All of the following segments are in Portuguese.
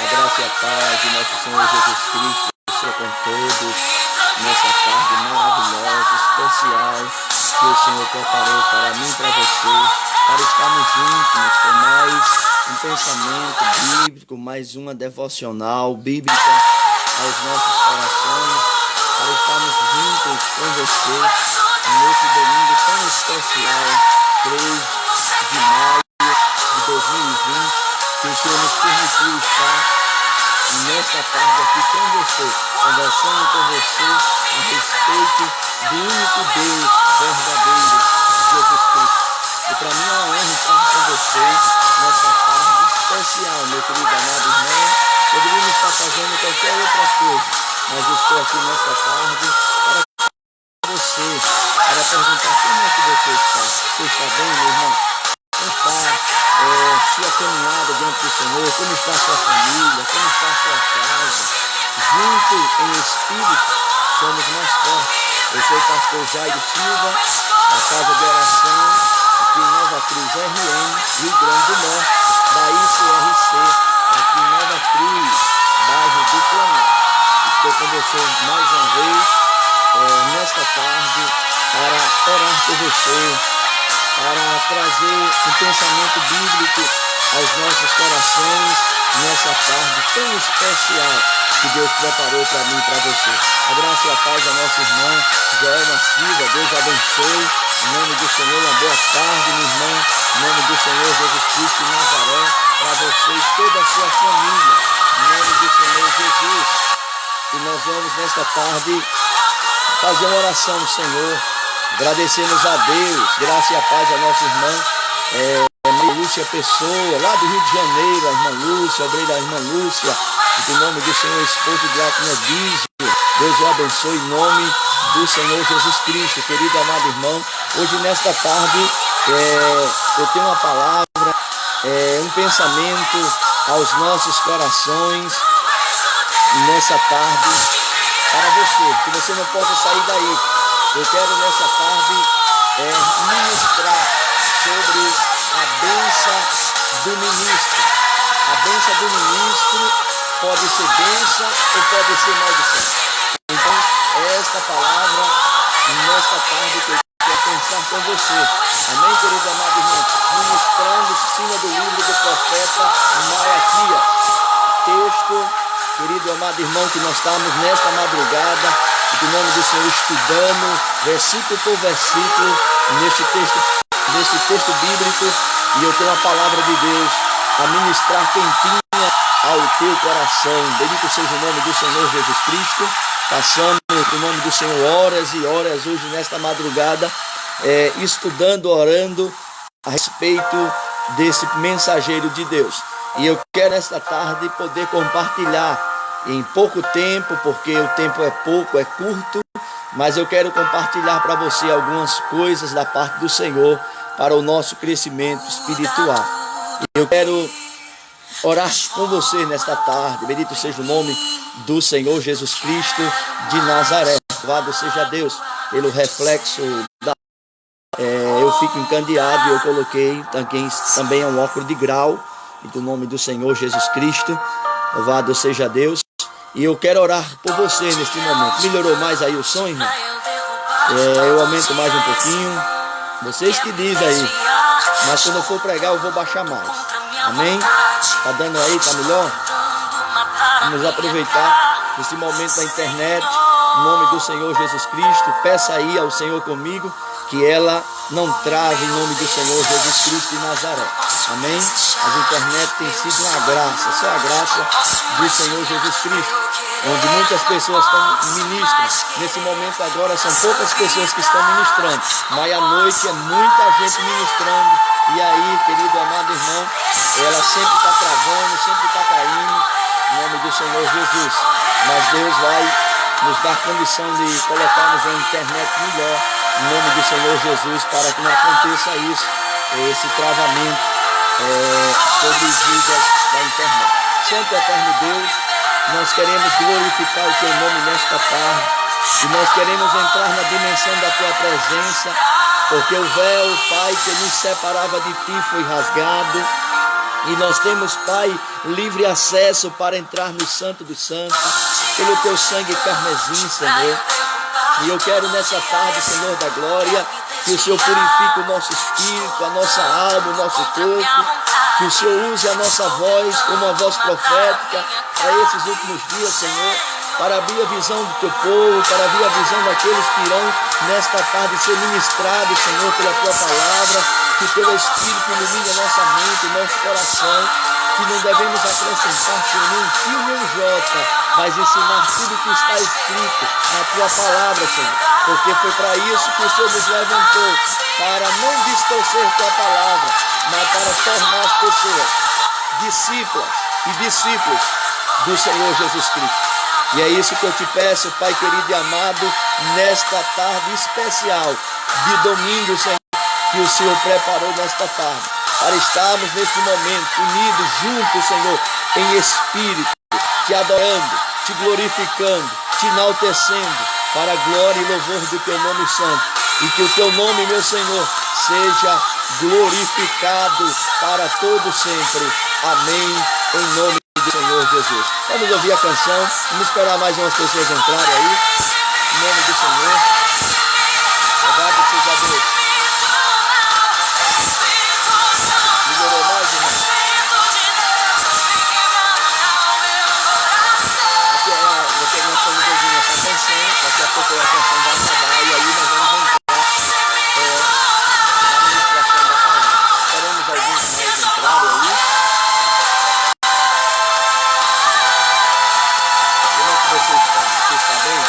A graça e a paz de nosso Senhor Jesus Cristo seja com todos nessa tarde maravilhosa, especial, que o Senhor preparou para mim e para você, para estarmos juntos com mais um pensamento bíblico, mais uma devocional bíblica aos nossos corações, para estarmos juntos com você nesse domingo tão especial, 3 de maio de 2020, que o Senhor nos permitiu estar nesta tarde aqui com você, conversando com você a respeito do único Deus verdadeiro, Jesus Cristo. E para mim é uma honra estar com você nessa tarde especial, meu querido amado irmão. Poderíamos estar fazendo qualquer outra coisa, mas eu estou aqui nesta tarde para você, para perguntar como é que você está. Você está bem, meu irmão? Como está sua caminhada diante do Senhor? Como está sua família? Como está sua casa? Junto em espírito, somos mais fortes. Eu sou o pastor Jairo Silva, da Casa de Oração, aqui em Nova Cruz, RN, Rio Grande do Norte, da ICRC, aqui em Nova Cruz, bairro do Planalto. Estou com você mais uma vez, nesta tarde, para orar por você, para trazer um pensamento bíblico aos nossos corações nessa tarde tão especial que Deus preparou para mim e para você. A graça e a paz da nossa irmã Joelma Silva, Deus abençoe. Em nome do Senhor, uma boa tarde, minha irmã. Em nome do Senhor Jesus Cristo de Nazaré, para você e toda a sua família. Em nome do Senhor Jesus. E nós vamos nesta tarde fazer uma oração ao Senhor. Agradecemos a Deus, graça e a paz a nossa irmã Lúcia Pessoa, lá do Rio de Janeiro, a irmã Lúcia, obreira da irmã Lúcia, em nome do Senhor, esposo de Diácono Dízio. Deus o abençoe em nome do Senhor Jesus Cristo, querido amado irmão. Hoje nesta tarde eu tenho uma palavra, um pensamento aos nossos corações nessa tarde para você, que você não possa sair daí. Eu quero nessa tarde ministrar sobre a bênção do ministro. A bênção do ministro pode ser bênção ou pode ser maldição. Então, esta palavra, nesta tarde, que eu quero pensar com você. Amém, querido amado irmão? Ministrando em cima do livro do profeta Malaquias. Texto, querido amado irmão, que nós estamos nesta madrugada, em nome do Senhor, estudando versículo por versículo neste texto bíblico, e eu tenho a palavra de Deus a ministrar quentinha ao teu coração. Bendito seja o nome do Senhor Jesus Cristo. Passamos em nome do Senhor horas e horas hoje nesta madrugada, estudando, orando a respeito desse mensageiro de Deus. E eu quero nesta tarde poder compartilhar em pouco tempo, porque o tempo é pouco, é curto, mas eu quero compartilhar para você algumas coisas da parte do Senhor para o nosso crescimento espiritual. E eu quero orar com você nesta tarde. Bendito seja o nome do Senhor Jesus Cristo de Nazaré. Louvado seja Deus pelo reflexo da... eu fico encandeado e eu coloquei também um óculos de grau, em nome do Senhor Jesus Cristo. Louvado seja Deus. E eu quero orar por você neste momento. Melhorou mais aí o som, irmão? Eu aumento mais um pouquinho. Vocês que dizem aí. Mas quando eu for pregar eu vou baixar mais. Amém? Tá dando aí? Tá melhor? Vamos aproveitar esse momento da internet. Em nome do Senhor Jesus Cristo. Peça aí ao Senhor comigo que ela não trave em nome do Senhor Jesus Cristo de Nazaré. Amém? As internet tem sido uma graça, só a graça do Senhor Jesus Cristo, onde muitas pessoas ministram. Nesse momento agora são poucas pessoas que estão ministrando, mas à noite é muita gente ministrando. E aí, querido amado irmão, ela sempre está travando, sempre está caindo, em nome do Senhor Jesus. Mas Deus vai nos dar condição de colocarmos a internet melhor, em nome do Senhor Jesus, para que não aconteça isso, esse travamento sobre as vidas da internet. Santo Eterno Deus, nós queremos glorificar o Teu nome nesta tarde, e nós queremos entrar na dimensão da Tua presença, porque o véu, Pai, que nos separava de Ti foi rasgado, E nós temos, Pai, livre acesso para entrar no Santo dos Santos, pelo teu sangue carmesim, Senhor. E eu quero nessa tarde, Senhor da glória, que o Senhor purifique o nosso espírito, a nossa alma, o nosso corpo, que o Senhor use a nossa voz como uma voz profética para esses últimos dias, Senhor, para abrir a visão do teu povo, para abrir a visão daqueles que irão nesta tarde ser ministrados, Senhor, pela tua palavra, que teu Espírito ilumine a nossa mente, o nosso coração, que não devemos acrescentar, Senhor, nem um fio nem um jota, mas ensinar tudo o que está escrito na tua palavra, Senhor, porque foi para isso que o Senhor nos levantou, para não distorcer tua palavra, mas para tornar as pessoas discípulas e discípulos do Senhor Jesus Cristo. E é isso que eu te peço, Pai querido e amado, nesta tarde especial de domingo, Senhor, que o Senhor preparou nesta tarde, para estarmos neste momento unidos juntos, Senhor, em espírito, te adorando, te glorificando, te enaltecendo, para a glória e louvor do teu nome santo. E que o teu nome, meu Senhor, seja glorificado para todo sempre. Amém. Em nome do Senhor Jesus. Vamos ouvir a canção. Vamos esperar mais umas pessoas entrarem aí. Em nome do Senhor. Louvado seja Deus. Melhorou mais, irmão? Aqui nós estamos ouvindo essa canção. Daqui a pouco a canção vai acabar. E aí nós vamos entrar na ministração da palavra. Esperamos alguns mais entrarem aí. Você está bem?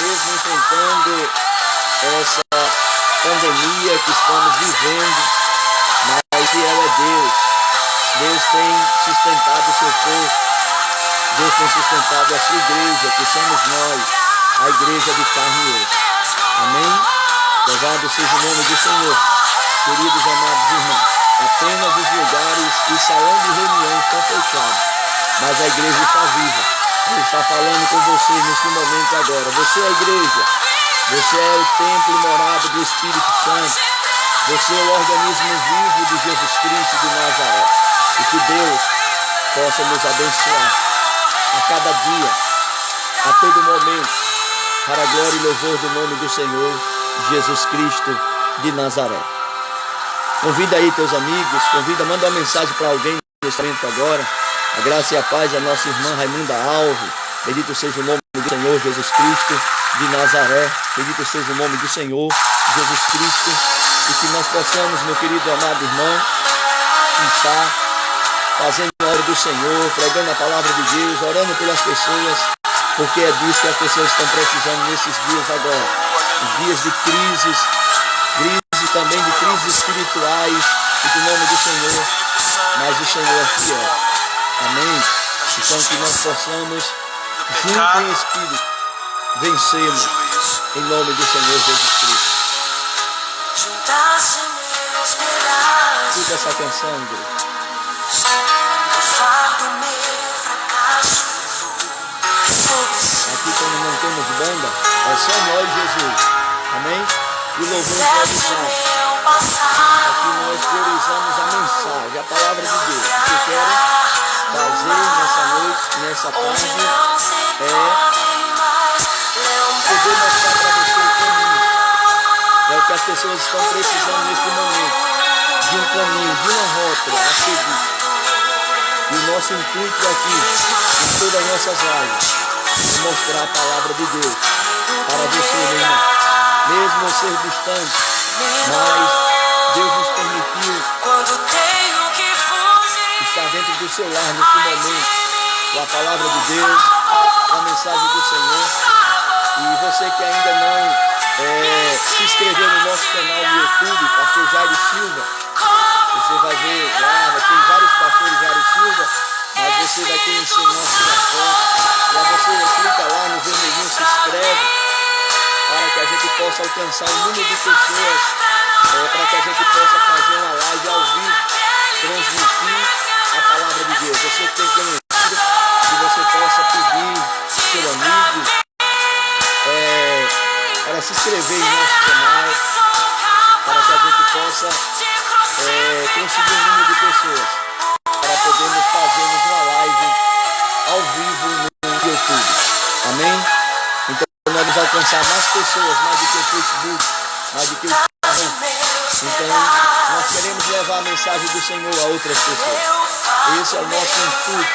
Mesmo enfrentando essa pandemia que estamos vivendo, mas fiel é Deus. Deus tem sustentado o seu povo. Deus tem sustentado a sua igreja, que somos nós, a igreja de carne e osso. Amém? Louvado seja o nome do Senhor. Queridos amados irmãos, apenas os lugares e salão de reunião estão fechados, mas a igreja está viva. Ele está falando com você neste momento agora. Você é a igreja. Você é o templo e morada do Espírito Santo. Você é o organismo vivo de Jesus Cristo de Nazaré. E que Deus possa nos abençoar a cada dia, a todo momento, para a glória e louvor do nome do Senhor Jesus Cristo de Nazaré. Convida aí teus amigos, manda uma mensagem para alguém nesse momento agora. A graça e a paz da nossa irmã Raimunda Alves. Bendito seja o nome do Senhor Jesus Cristo de Nazaré. Bendito seja o nome do Senhor Jesus Cristo. E que nós possamos, meu querido amado irmão, estar fazendo a obra do Senhor, pregando a palavra de Deus, orando pelas pessoas, porque é disso que as pessoas estão precisando nesses dias agora. Os dias de crises também de crises espirituais, e do nome do Senhor, mas o Senhor é fiel. Amém? Então que nós possamos, junto em espírito, vencermos em nome do Senhor Jesus Cristo. Escuta essa canção, Deus. Aqui quando não temos banda, é só nós, Jesus. Amém? E o louvor improvisado. Aqui nós priorizamos a mensagem, a palavra de Deus. O que eu quero fazer nessa noite, nessa tarde, é poder mostrar para você o caminho. É o que as pessoas estão precisando neste momento. De um caminho, de uma rota a seguir. E o nosso intuito aqui, em todas as nossas lives, é mostrar a palavra de Deus para você, meu irmão. Mesmo ser distante, mas Deus nos permitiu estar dentro do seu lar neste momento, com a palavra de Deus, a mensagem do Senhor. E você que ainda não se inscreveu no nosso canal no YouTube, Pastor Jairo Silva, você vai ver lá, tem vários pastores Jairo Silva, mas você vai conhecer o nosso foto. E aí você clica lá no vermelhinho, se inscreve, para que a gente possa alcançar um número de pessoas, para que a gente possa fazer uma live ao vivo, transmitir a palavra de Deus. Você que tem conhecido, que você possa pedir seu amigo para se inscrever em nosso canal, para que a gente possa que o farão. Então, nós queremos levar a mensagem do Senhor a outras pessoas. Esse é o nosso intuito,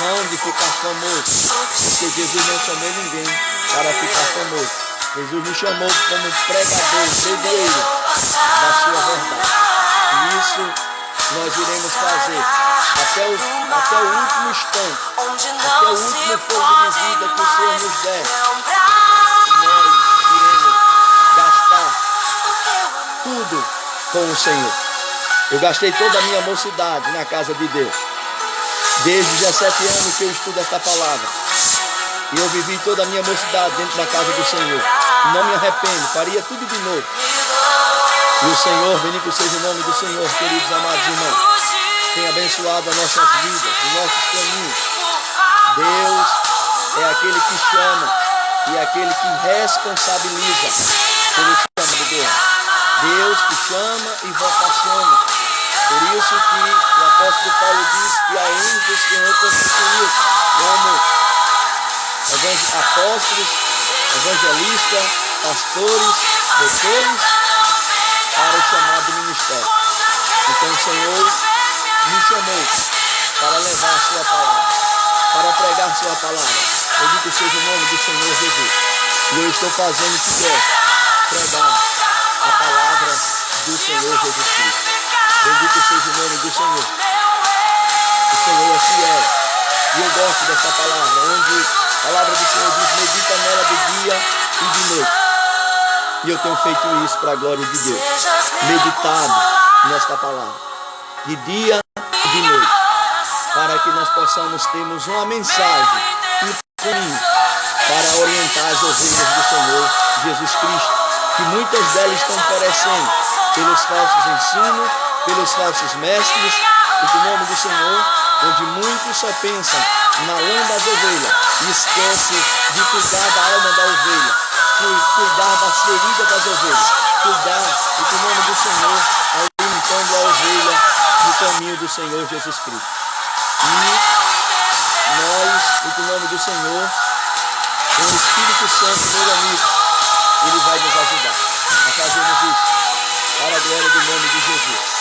não de ficar famoso, porque Jesus não chamou ninguém para ficar famoso. Jesus nos chamou como pregador, medieiro da sua verdade. E isso nós iremos fazer até o último instante, até o último fogo de vida que o Senhor nos der. Nós iremos gastar tudo com o Senhor. Eu gastei toda a minha mocidade na casa de Deus. Desde 17 anos que eu estudo esta palavra. E eu vivi toda a minha mocidade dentro da casa do Senhor. Não me arrependo, faria tudo de novo. E o Senhor, bendito seja o nome do Senhor, queridos amados irmãos, tem abençoado as nossas vidas, os nossos caminhos. Deus é aquele que chama e é aquele que responsabiliza pelo chama de Deus. Deus que chama e vocaciona. Por isso que o apóstolo Paulo diz que a ênfase o Senhor constituiu como apóstolos, evangelistas, pastores, doutores, para o chamado ministério. Então o Senhor me chamou para levar a sua palavra, para pregar a sua palavra. Bendito seja o nome do Senhor Jesus. E eu estou fazendo o que quer, pregar a palavra do Senhor Jesus Cristo. Bendito seja o nome do Senhor. O Senhor é fiel. E eu gosto dessa palavra, onde a palavra do Senhor diz: medita nela de dia e de noite. E eu tenho feito isso para a glória de Deus. Meditado nesta palavra, de dia e de noite, para que nós possamos termos uma mensagem, um caminho para orientar as ovelhas do Senhor Jesus Cristo, que muitas delas estão perecendo pelos falsos ensinos, pelos falsos mestres, e que o nome do Senhor, onde muitos só pensam na lã das ovelhas e esquecem de cuidar da alma da ovelha, cuidar das feridas das ovelhas, cuidar, e que o nome do Senhor, alimentando a ovelha no caminho do Senhor Jesus Cristo. E nós, e que o nome do Senhor, com o Espírito Santo, meu amigo, Ele vai nos ajudar a fazermos isso, para a glória do nome de Jesus.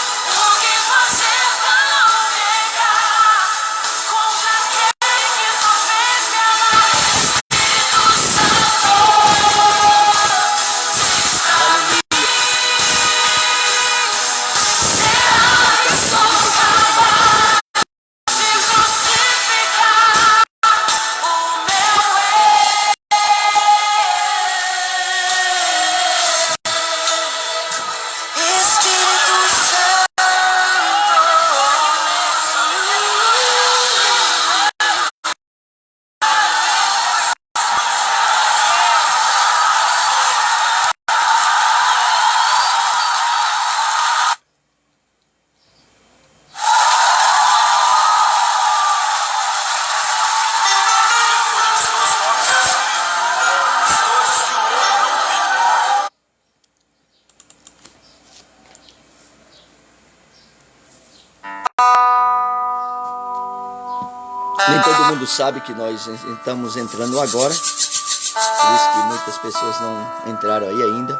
Nem todo mundo sabe que nós estamos entrando agora, por isso que muitas pessoas não entraram aí ainda.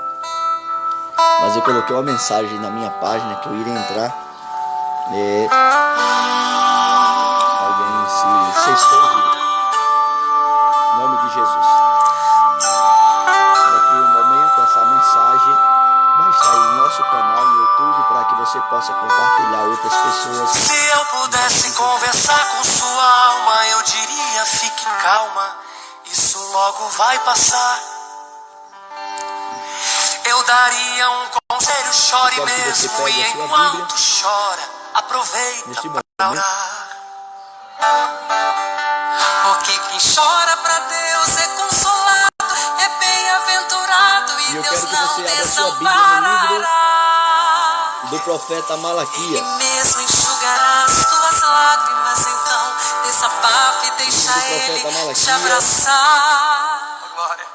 Mas eu coloquei uma mensagem na minha página que eu iria entrar. Alguém se estou ouvindo. Em nome de Jesus. Daqui a um momento essa mensagem vai estar aí no nosso canal no YouTube para que você possa compartilhar outras pessoas. Se eu pudesse conversar com sua alma, eu diria: fique calma, isso logo vai passar. Eu daria um conselho: chore mesmo, e enquanto chora, aproveita para orar. Porque quem chora para Deus é consolado, é bem-aventurado, e Deus não desamparará. Do profeta Malaquias. E mesmo enxugará as tuas lágrimas, então desabafa e deixa Ele te abraçar. Glória.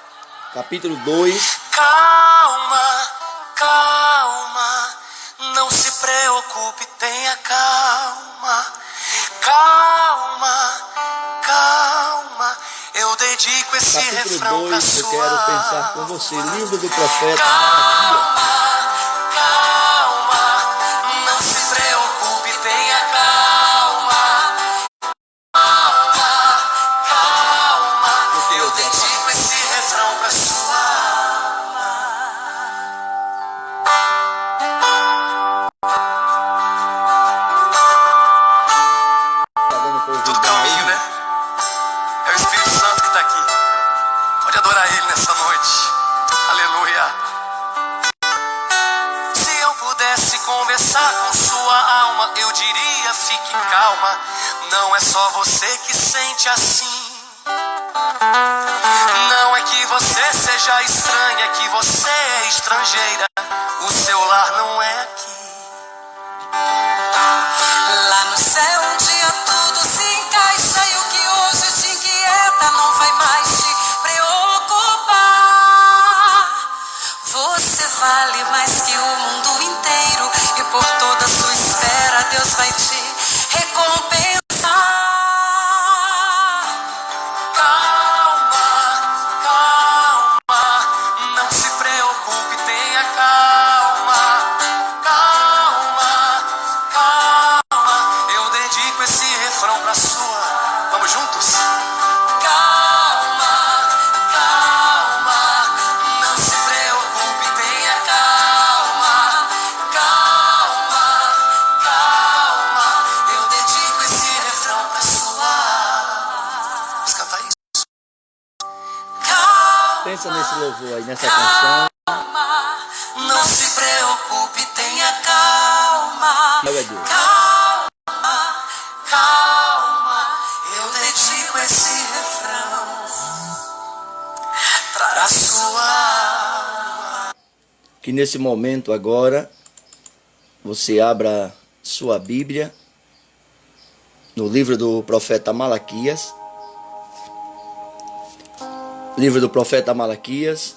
Capítulo 2. Calma, calma, não se preocupe, tenha calma. Calma, calma, eu dedico esse refrão pra sua alma. Eu quero pensar com você, livro do profeta Malaquias. fique calma, não é só você que sente assim. Não é que você seja estranha, é que você é estrangeira. O seu lar não é aqui. Lá no céu um dia tudo se encaixa e o que hoje te inquieta não vai mais te preocupar. Você vale mais que o mundo inteiro e por toda a sua espera Deus vai te recompensar. Calma, calma, não se preocupe, tenha calma. Calma, calma, eu dedico esse refrão pra sua. Vamos juntos? Calma, calma, não se preocupe, tenha calma. Calma, calma, eu dedico esse refrão pra sua. Vamos cantar isso? Calma, Pensa nesse louvor aí, nessa canção. não se preocupe, tenha calma. Glória a Deus. Calma, calma, eu dedico esse refrão para a sua alma. Que nesse momento agora você abra sua Bíblia no livro do profeta Malaquias. Livro do profeta Malaquias.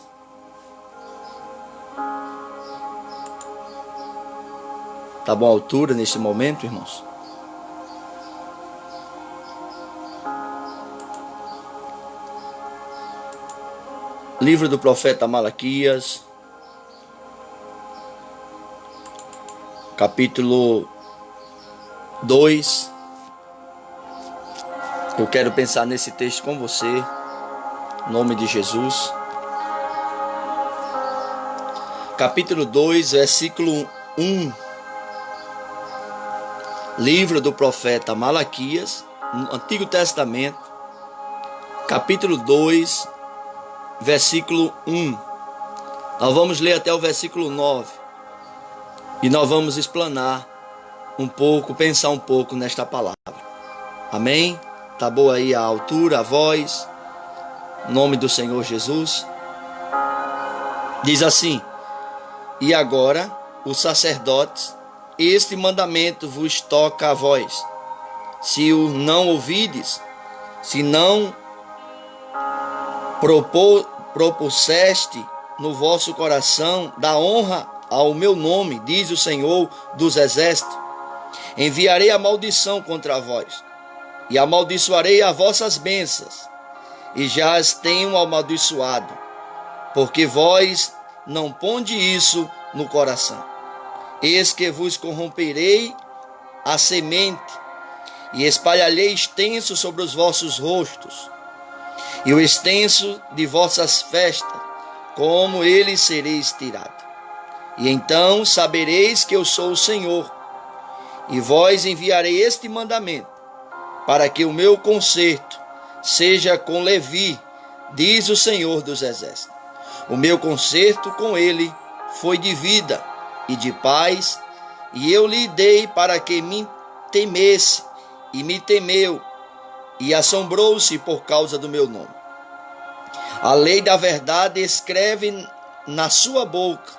Tá bom a altura neste momento, irmãos? Livro do profeta Malaquias, capítulo 2. Eu quero pensar nesse texto com você, em nome de Jesus. Capítulo 2, versículo 1. Livro do profeta Malaquias, no Antigo Testamento, capítulo 2, versículo 1. Nós vamos ler até o versículo 9. E nós vamos explanar um pouco, pensar um pouco nesta palavra. Amém? Tá boa aí a altura, a voz, em nome do Senhor Jesus. Diz assim: e agora, os sacerdotes, este mandamento vos toca a vós. Se o não ouvides, se não propuseste no vosso coração da honra ao meu nome, diz o Senhor dos Exércitos, enviarei a maldição contra vós, e amaldiçoarei as vossas bênçãos, e já as tenho amaldiçoado, porque vós não ponde isso no coração. Eis que vos corromperei a semente, e espalharei extenso sobre os vossos rostos, e o extenso de vossas festas, como ele sereis tirado. E então sabereis que eu sou o Senhor, e vós enviarei este mandamento, para que o meu concerto seja com Levi, diz o Senhor dos Exércitos. O meu concerto com ele foi de vida e de paz, e eu lhe dei para que me temesse, e me temeu, e assombrou-se por causa do meu nome. A lei da verdade escreve na sua boca,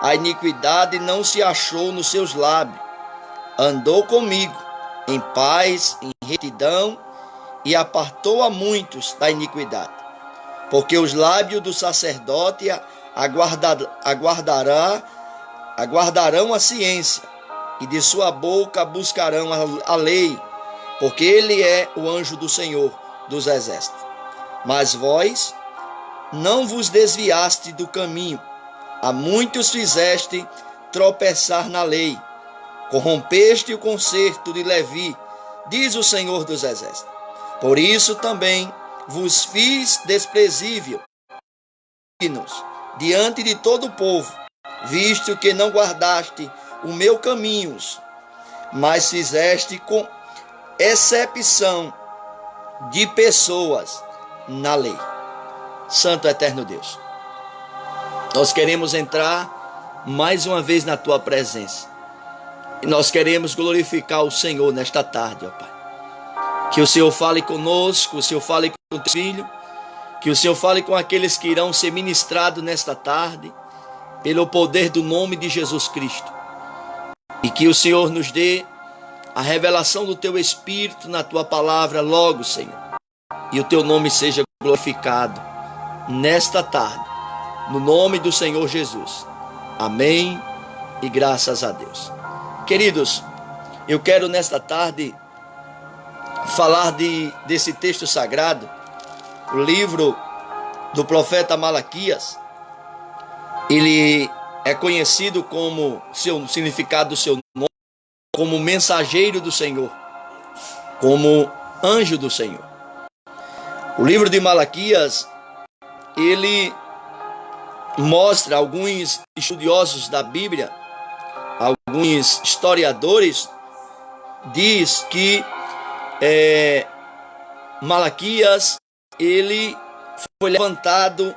a iniquidade não se achou nos seus lábios. Andou comigo em paz, em retidão, e apartou a muitos da iniquidade. Porque os lábios do sacerdote aguardarão a ciência, e de sua boca buscarão a lei, porque ele é o anjo do Senhor dos Exércitos. Mas vós não vos desviaste do caminho, a muitos fizeste tropeçar na lei, corrompeste o concerto de Levi, diz o Senhor dos Exércitos. Por isso também vos fiz desprezível diante de todo o povo, visto que não guardaste o meu caminhos, mas fizeste com exceção de pessoas na lei. Santo eterno Deus, nós queremos entrar mais uma vez na tua presença, E nós queremos glorificar o Senhor nesta tarde, ó Pai. Que o Senhor fale conosco, o Senhor fale com o teu filho, que o Senhor fale com aqueles que irão ser ministrados nesta tarde, pelo poder do nome de Jesus Cristo. E que o Senhor nos dê a revelação do teu Espírito na tua palavra logo, Senhor. E o teu nome seja glorificado nesta tarde, no nome do Senhor Jesus. Amém e graças a Deus. Queridos, eu quero nesta tarde falar desse texto sagrado, o livro do profeta Malaquias. Ele é conhecido como seu significado do seu nome, como mensageiro do Senhor, como anjo do Senhor. O livro de Malaquias, ele mostra, alguns estudiosos da Bíblia, alguns historiadores, diz que Malaquias, ele foi levantado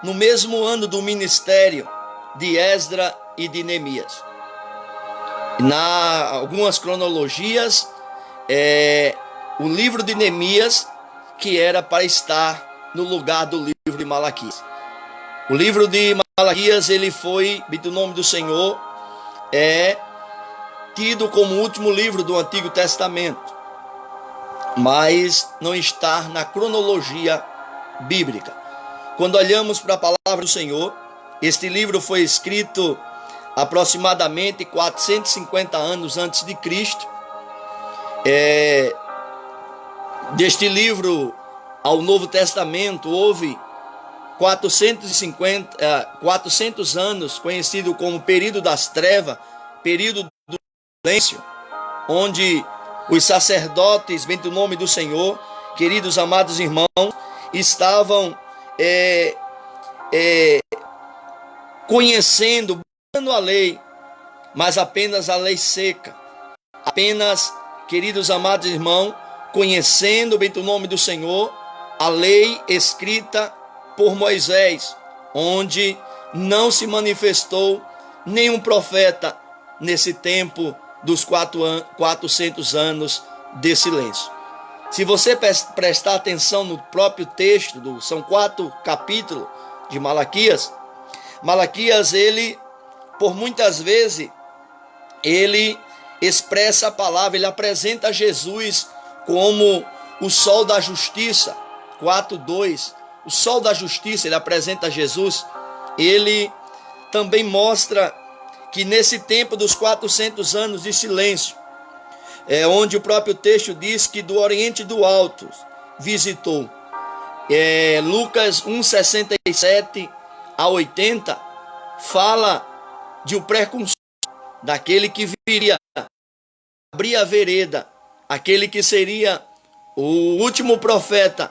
no mesmo ano do ministério de Esdra e de Neemias. Algumas cronologias, o livro de Neemias, que era para estar no lugar do livro de Malaquias. O livro de Malaquias, ele foi, do nome do Senhor, tido como o último livro do Antigo Testamento, mas não está na cronologia bíblica. Quando olhamos para a palavra do Senhor, este livro foi escrito aproximadamente 450 anos antes de Cristo. Deste livro ao Novo Testamento houve 400 anos, conhecido como período das trevas, período do silêncio, onde os sacerdotes, bem do nome do Senhor, queridos amados irmãos, estavam conhecendo, buscando a lei, mas apenas a lei seca. Apenas, queridos amados irmãos, conhecendo, bem do nome do Senhor, a lei escrita por Moisés, onde não se manifestou nenhum profeta nesse tempo dos 400 anos de silêncio. Se você prestar atenção no próprio texto, são 4 capítulos de Malaquias, ele, por muitas vezes, ele expressa a palavra, ele apresenta Jesus como o sol da justiça. 4:2, o sol da justiça, ele apresenta Jesus. Ele também mostra que nesse tempo dos 400 anos de silêncio, onde o próprio texto diz que do Oriente do Alto visitou. Lucas 1:67 a 80 fala de um precursor, daquele que viria abrir a vereda, aquele que seria o último profeta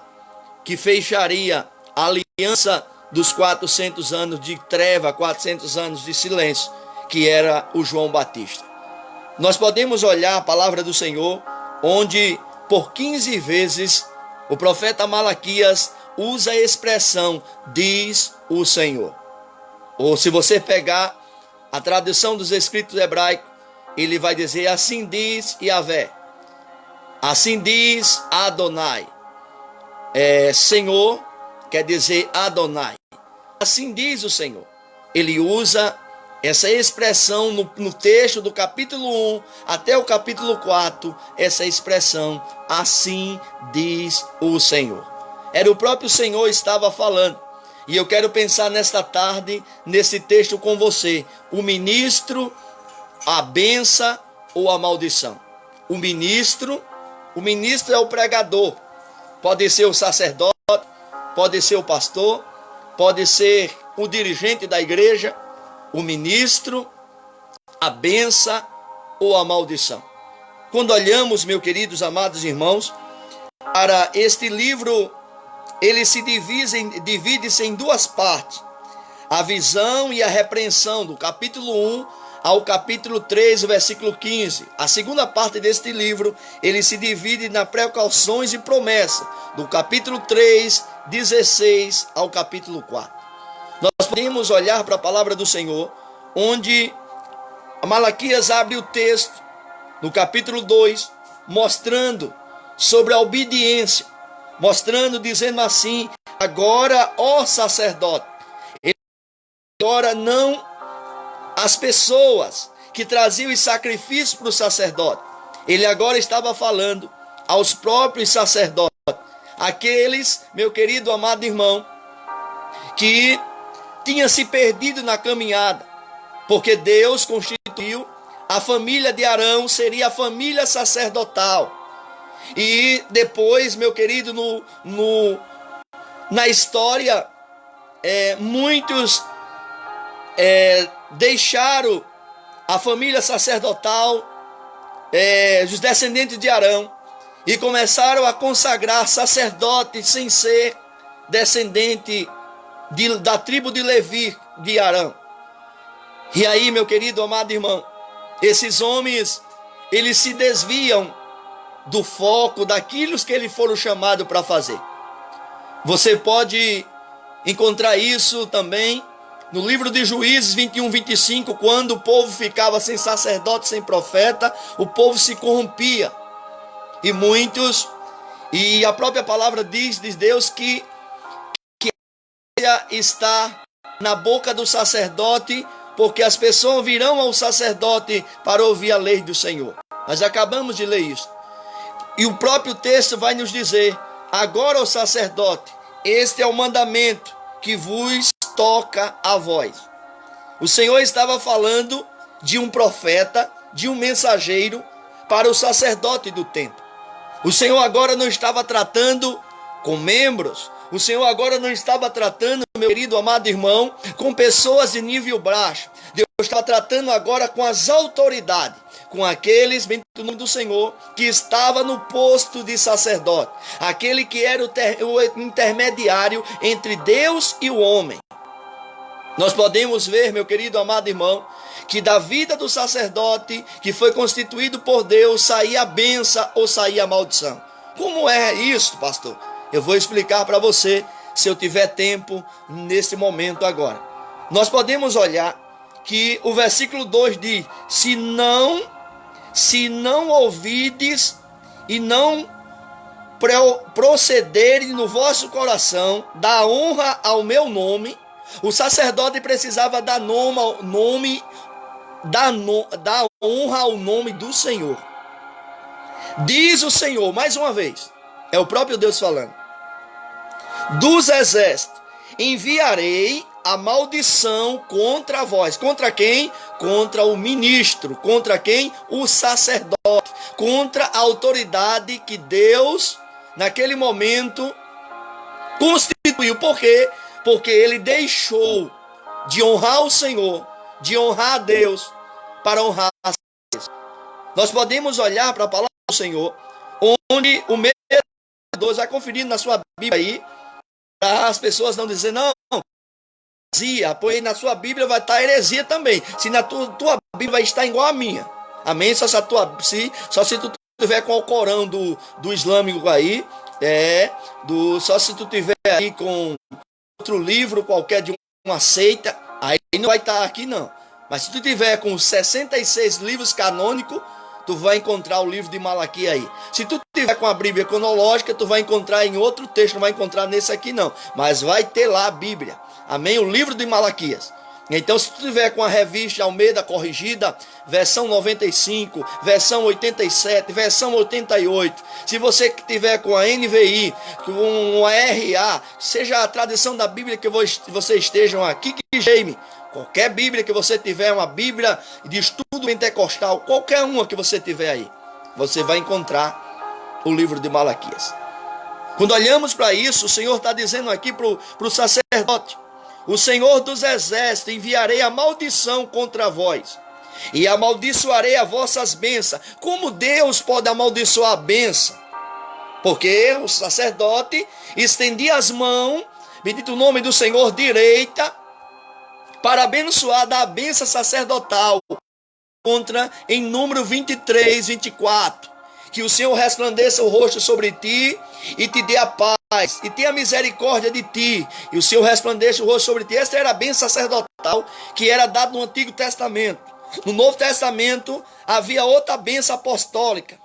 que fecharia a aliança dos 400 anos de treva, 400 anos de silêncio, que era o João Batista. Nós podemos olhar a palavra do Senhor, onde por 15 vezes o profeta Malaquias usa a expressão diz o Senhor. Ou se você pegar a tradução dos escritos hebraicos, ele vai dizer assim diz Yahvé, assim diz Adonai. Senhor quer dizer Adonai. Assim diz o Senhor. Ele usa essa expressão no texto do capítulo 1 até o capítulo 4, essa expressão, assim diz o Senhor. Era o próprio Senhor que estava falando. E eu quero pensar nesta tarde, nesse texto com você. O ministro, a bênção ou a maldição. O ministro é o pregador. Pode ser o sacerdote, pode ser o pastor, pode ser o dirigente da igreja. O ministro, a bênção ou a maldição. Quando olhamos, meus queridos amados irmãos, para este livro, ele se divide-se em 2 partes. A visão e a repreensão, do capítulo 1 ao capítulo 3, versículo 15. A segunda parte deste livro, ele se divide nas precauções e promessas, do capítulo 3, 16 ao capítulo 4. Nós podemos olhar para a palavra do Senhor, onde Malaquias abre o texto no capítulo 2, mostrando sobre a obediência, mostrando, dizendo assim: agora, ó sacerdote, agora não as pessoas que traziam os sacrifícios para o sacerdote, ele agora estava falando aos próprios sacerdotes, aqueles, meu querido amado irmão, que tinha se perdido na caminhada, porque Deus constituiu a família de Arão, seria a família sacerdotal. E depois, meu querido, na história, muitos deixaram a família sacerdotal, os descendentes de Arão, e começaram a consagrar sacerdotes sem ser descendente da tribo de Levi, de Arão. E aí, meu querido amado irmão, esses homens, eles se desviam do foco daquilo que eles foram chamados para fazer. Você pode encontrar isso também no livro de Juízes 21, 25, quando o povo ficava sem sacerdote, sem profeta, o povo se corrompia. E a própria palavra diz Deus que está na boca do sacerdote, porque as pessoas virão ao sacerdote para ouvir a lei do Senhor. Nós acabamos de ler isso. E o próprio texto vai nos dizer: agora, o sacerdote, este é o mandamento que vos toca a vós. O Senhor estava falando de um profeta, de um mensageiro para o sacerdote do templo. O Senhor agora não estava tratando com membros. O Senhor agora não estava tratando, meu querido amado irmão, com pessoas de nível baixo. Deus estava tratando agora com as autoridades, com aqueles, bem no nome do Senhor, que estava no posto de sacerdote, aquele que era o intermediário entre Deus e o homem. Nós podemos ver, meu querido amado irmão, que da vida do sacerdote, que foi constituído por Deus, saía a bênção ou saía a maldição. Como é isso, pastor? Eu vou explicar para você, se eu tiver tempo, nesse momento agora. Nós podemos olhar que o versículo 2 diz: se não ouvides e não procederem no vosso coração da honra ao meu nome. O sacerdote precisava dar honra ao nome do Senhor. Diz o Senhor, mais uma vez, é o próprio Deus falando: dos exércitos enviarei a maldição contra vós. Contra quem? Contra o ministro. Contra quem? O sacerdote. Contra a autoridade que Deus, naquele momento, constituiu. Por quê? Porque ele deixou de honrar o Senhor, de honrar a Deus, para honrar a Deus. Nós podemos olhar para a palavra do Senhor, onde o mesmo Deus vai conferindo na sua Bíblia aí, para as pessoas não dizerem: não, heresia, pois na sua Bíblia vai estar heresia também. Se na tua Bíblia vai estar igual a minha. Amém? Só se tu tiver com o Corão do Islâmico aí, só se tu tiver aí com outro livro qualquer de uma seita, aí não vai estar aqui não. Mas se tu tiver com 66 livros canônicos, tu vai encontrar o livro de Malaquias aí. Se tu tiver com a Bíblia cronológica, tu vai encontrar em outro texto, não vai encontrar nesse aqui não. Mas vai ter lá a Bíblia. Amém? O livro de Malaquias. Então, se tu tiver com a revista Almeida corrigida, versão 95, versão 87, versão 88, se você tiver com a NVI, com a RA, seja a tradição da Bíblia que vocês estejam aqui, que Jaime, qualquer Bíblia que você tiver, uma Bíblia de estudo pentecostal, qualquer uma que você tiver aí, você vai encontrar o livro de Malaquias. Quando olhamos para isso, o Senhor está dizendo aqui para o sacerdote: o Senhor dos exércitos, enviarei a maldição contra vós, e amaldiçoarei as vossas bênçãos. Como Deus pode amaldiçoar a bênção? Porque o sacerdote estendia as mãos, bendito o nome do Senhor, direita, para abençoar, dar a bênção sacerdotal. Contra em número 23, 24. Que o Senhor resplandeça o rosto sobre ti e te dê a paz, e tenha misericórdia de ti, e o Senhor resplandeça o rosto sobre ti. Essa era a bênção sacerdotal que era dada no Antigo Testamento. No Novo Testamento havia outra bênção apostólica.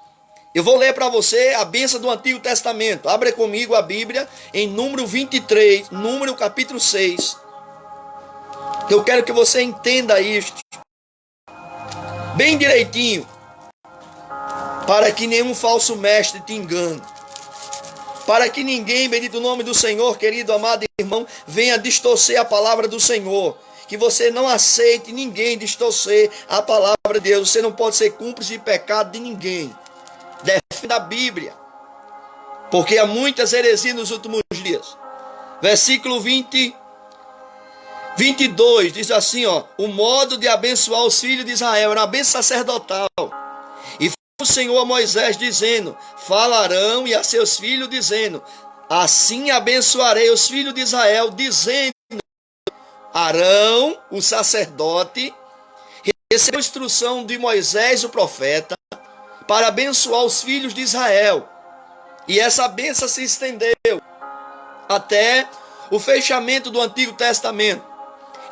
Eu vou ler para você a bênção do Antigo Testamento. Abra comigo a Bíblia em número 23, número capítulo 6. Eu quero que você entenda isto bem direitinho, para que nenhum falso mestre te engane. Para que ninguém, bendito o nome do Senhor, querido, amado irmão, venha distorcer a palavra do Senhor. Que você não aceite ninguém distorcer a palavra de Deus. Você não pode ser cúmplice de pecado de ninguém. Defenda a Bíblia, porque há muitas heresias nos últimos dias. Versículo 22 diz assim, ó: o modo de abençoar os filhos de Israel era uma bênção sacerdotal. E o Senhor a Moisés dizendo: falarão e a seus filhos dizendo: assim abençoarei os filhos de Israel, dizendo: Arão, o sacerdote, recebeu instrução de Moisés, o profeta, para abençoar os filhos de Israel. E essa bênção se estendeu até o fechamento do Antigo Testamento.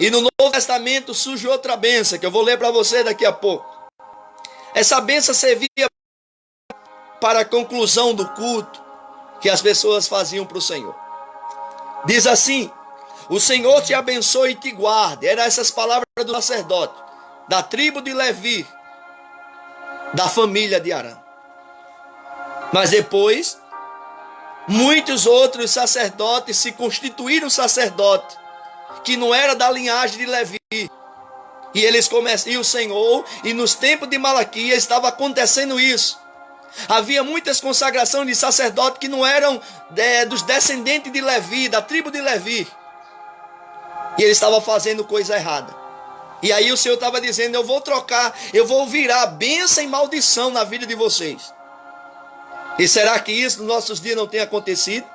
E no Novo Testamento surge outra bênção, que eu vou ler para você daqui a pouco. Essa bênção servia para a conclusão do culto que as pessoas faziam para o Senhor. Diz assim: o Senhor te abençoe e te guarde. Eram essas palavras do sacerdote, da tribo de Levi, da família de Arão. Mas depois, muitos outros sacerdotes se constituíram sacerdotes, que não era da linhagem de Levi. E eles começam, e o Senhor, e nos tempos de Malaquias estava acontecendo isso. Havia muitas consagrações de sacerdotes que não eram dos descendentes de Levi, da tribo de Levi. E ele estava fazendo coisa errada. E aí o Senhor estava dizendo: eu vou trocar, eu vou virar bênção e maldição na vida de vocês. E será que isso nos nossos dias não tem acontecido?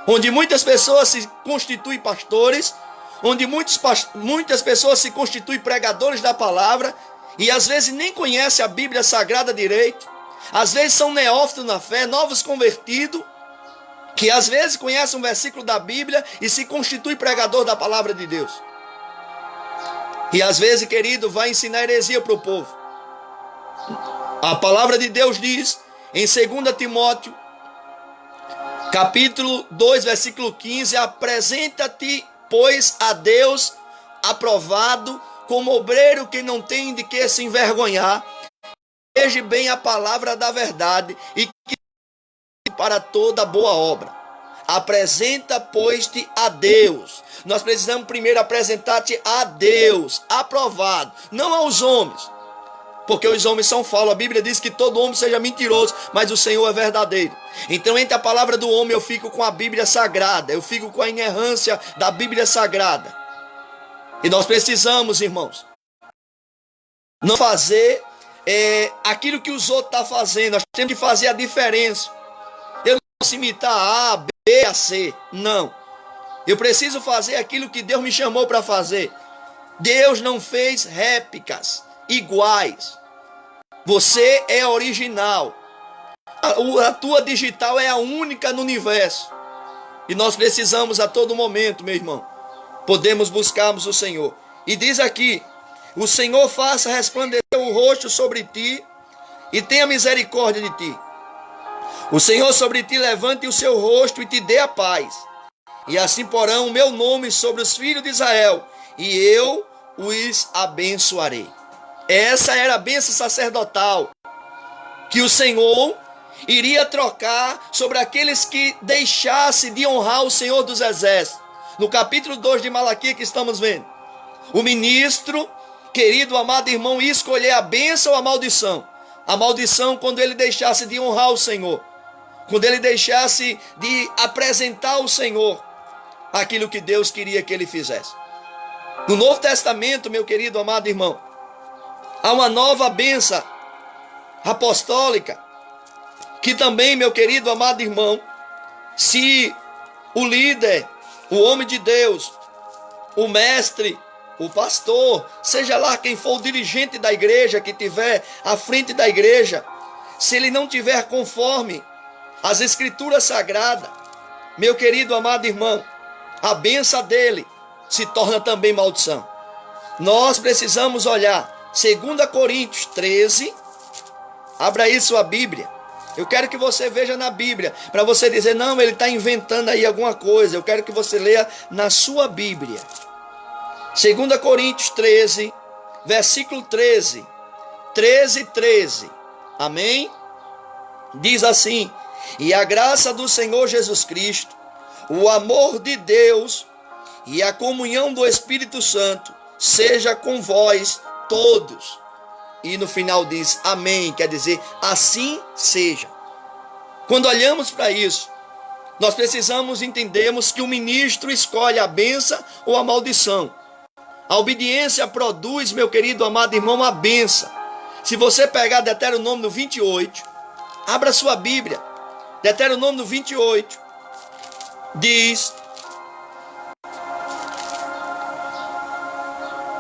Onde muitas pessoas se constituem pastores, onde muitas pessoas se constituem pregadores da palavra, e às vezes nem conhecem a Bíblia Sagrada direito, às vezes são neófitos na fé, novos convertidos, que às vezes conhecem um versículo da Bíblia e se constitui pregador da palavra de Deus. E às vezes, querido, vai ensinar heresia para o povo. A palavra de Deus diz em 2 Timóteo, capítulo 2, versículo 15: apresenta-te, pois, a Deus aprovado, como obreiro que não tem de que se envergonhar, veja bem a palavra da verdade e que para toda boa obra. Apresenta, pois-te a Deus. Nós precisamos primeiro apresentar-te a Deus, aprovado, não aos homens, porque os homens são falsos. A Bíblia diz que todo homem seja mentiroso, mas o Senhor é verdadeiro. Então, entre a palavra do homem, eu fico com a Bíblia Sagrada, eu fico com a inerrância da Bíblia Sagrada. E nós precisamos, irmãos, não fazer aquilo que os outros estão fazendo. Nós temos que fazer a diferença. Eu não posso imitar A, B, A, C. Não. Eu preciso fazer aquilo que Deus me chamou para fazer. Deus não fez réplicas iguais. Você é original. A tua digital é a única no universo. E nós precisamos a todo momento, meu irmão, podemos buscarmos o Senhor. E diz aqui: o Senhor faça resplandecer o rosto sobre ti e tenha misericórdia de ti. O Senhor sobre ti levante o seu rosto e te dê a paz. E assim porão o meu nome sobre os filhos de Israel, e eu os abençoarei. Essa era a bênção sacerdotal que o Senhor iria trocar sobre aqueles que deixassem de honrar o Senhor dos Exércitos. No capítulo 2 de Malaquias que estamos vendo, o ministro, querido, amado irmão, ia escolher a bênção ou a maldição. A maldição quando ele deixasse de honrar o Senhor, quando ele deixasse de apresentar ao Senhor aquilo que Deus queria que ele fizesse. No Novo Testamento, meu querido, amado irmão, há uma nova bênção apostólica, que também, meu querido, amado irmão, se o líder, o homem de Deus, o mestre, o pastor, seja lá quem for o dirigente da igreja, que estiver à frente da igreja, se ele não tiver conforme as escrituras sagradas, meu querido, amado irmão, a bênção dele se torna também maldição. Nós precisamos olhar 2 Coríntios 13. Abra aí sua Bíblia. Eu quero que você veja na Bíblia, para você dizer, não, ele está inventando aí alguma coisa. Eu quero que você leia na sua Bíblia. 2 Coríntios 13, versículo 13. 13. Amém? Diz assim: e a graça do Senhor Jesus Cristo, o amor de Deus e a comunhão do Espírito Santo seja com vós todos. E no final diz amém, quer dizer, assim seja. Quando olhamos para isso, nós precisamos entendermos que o ministro escolhe a bênção ou a maldição. A obediência produz, meu querido amado irmão, a bênção. Se você pegar Deuteronômio 28, abra sua Bíblia. Deuteronômio 28 diz: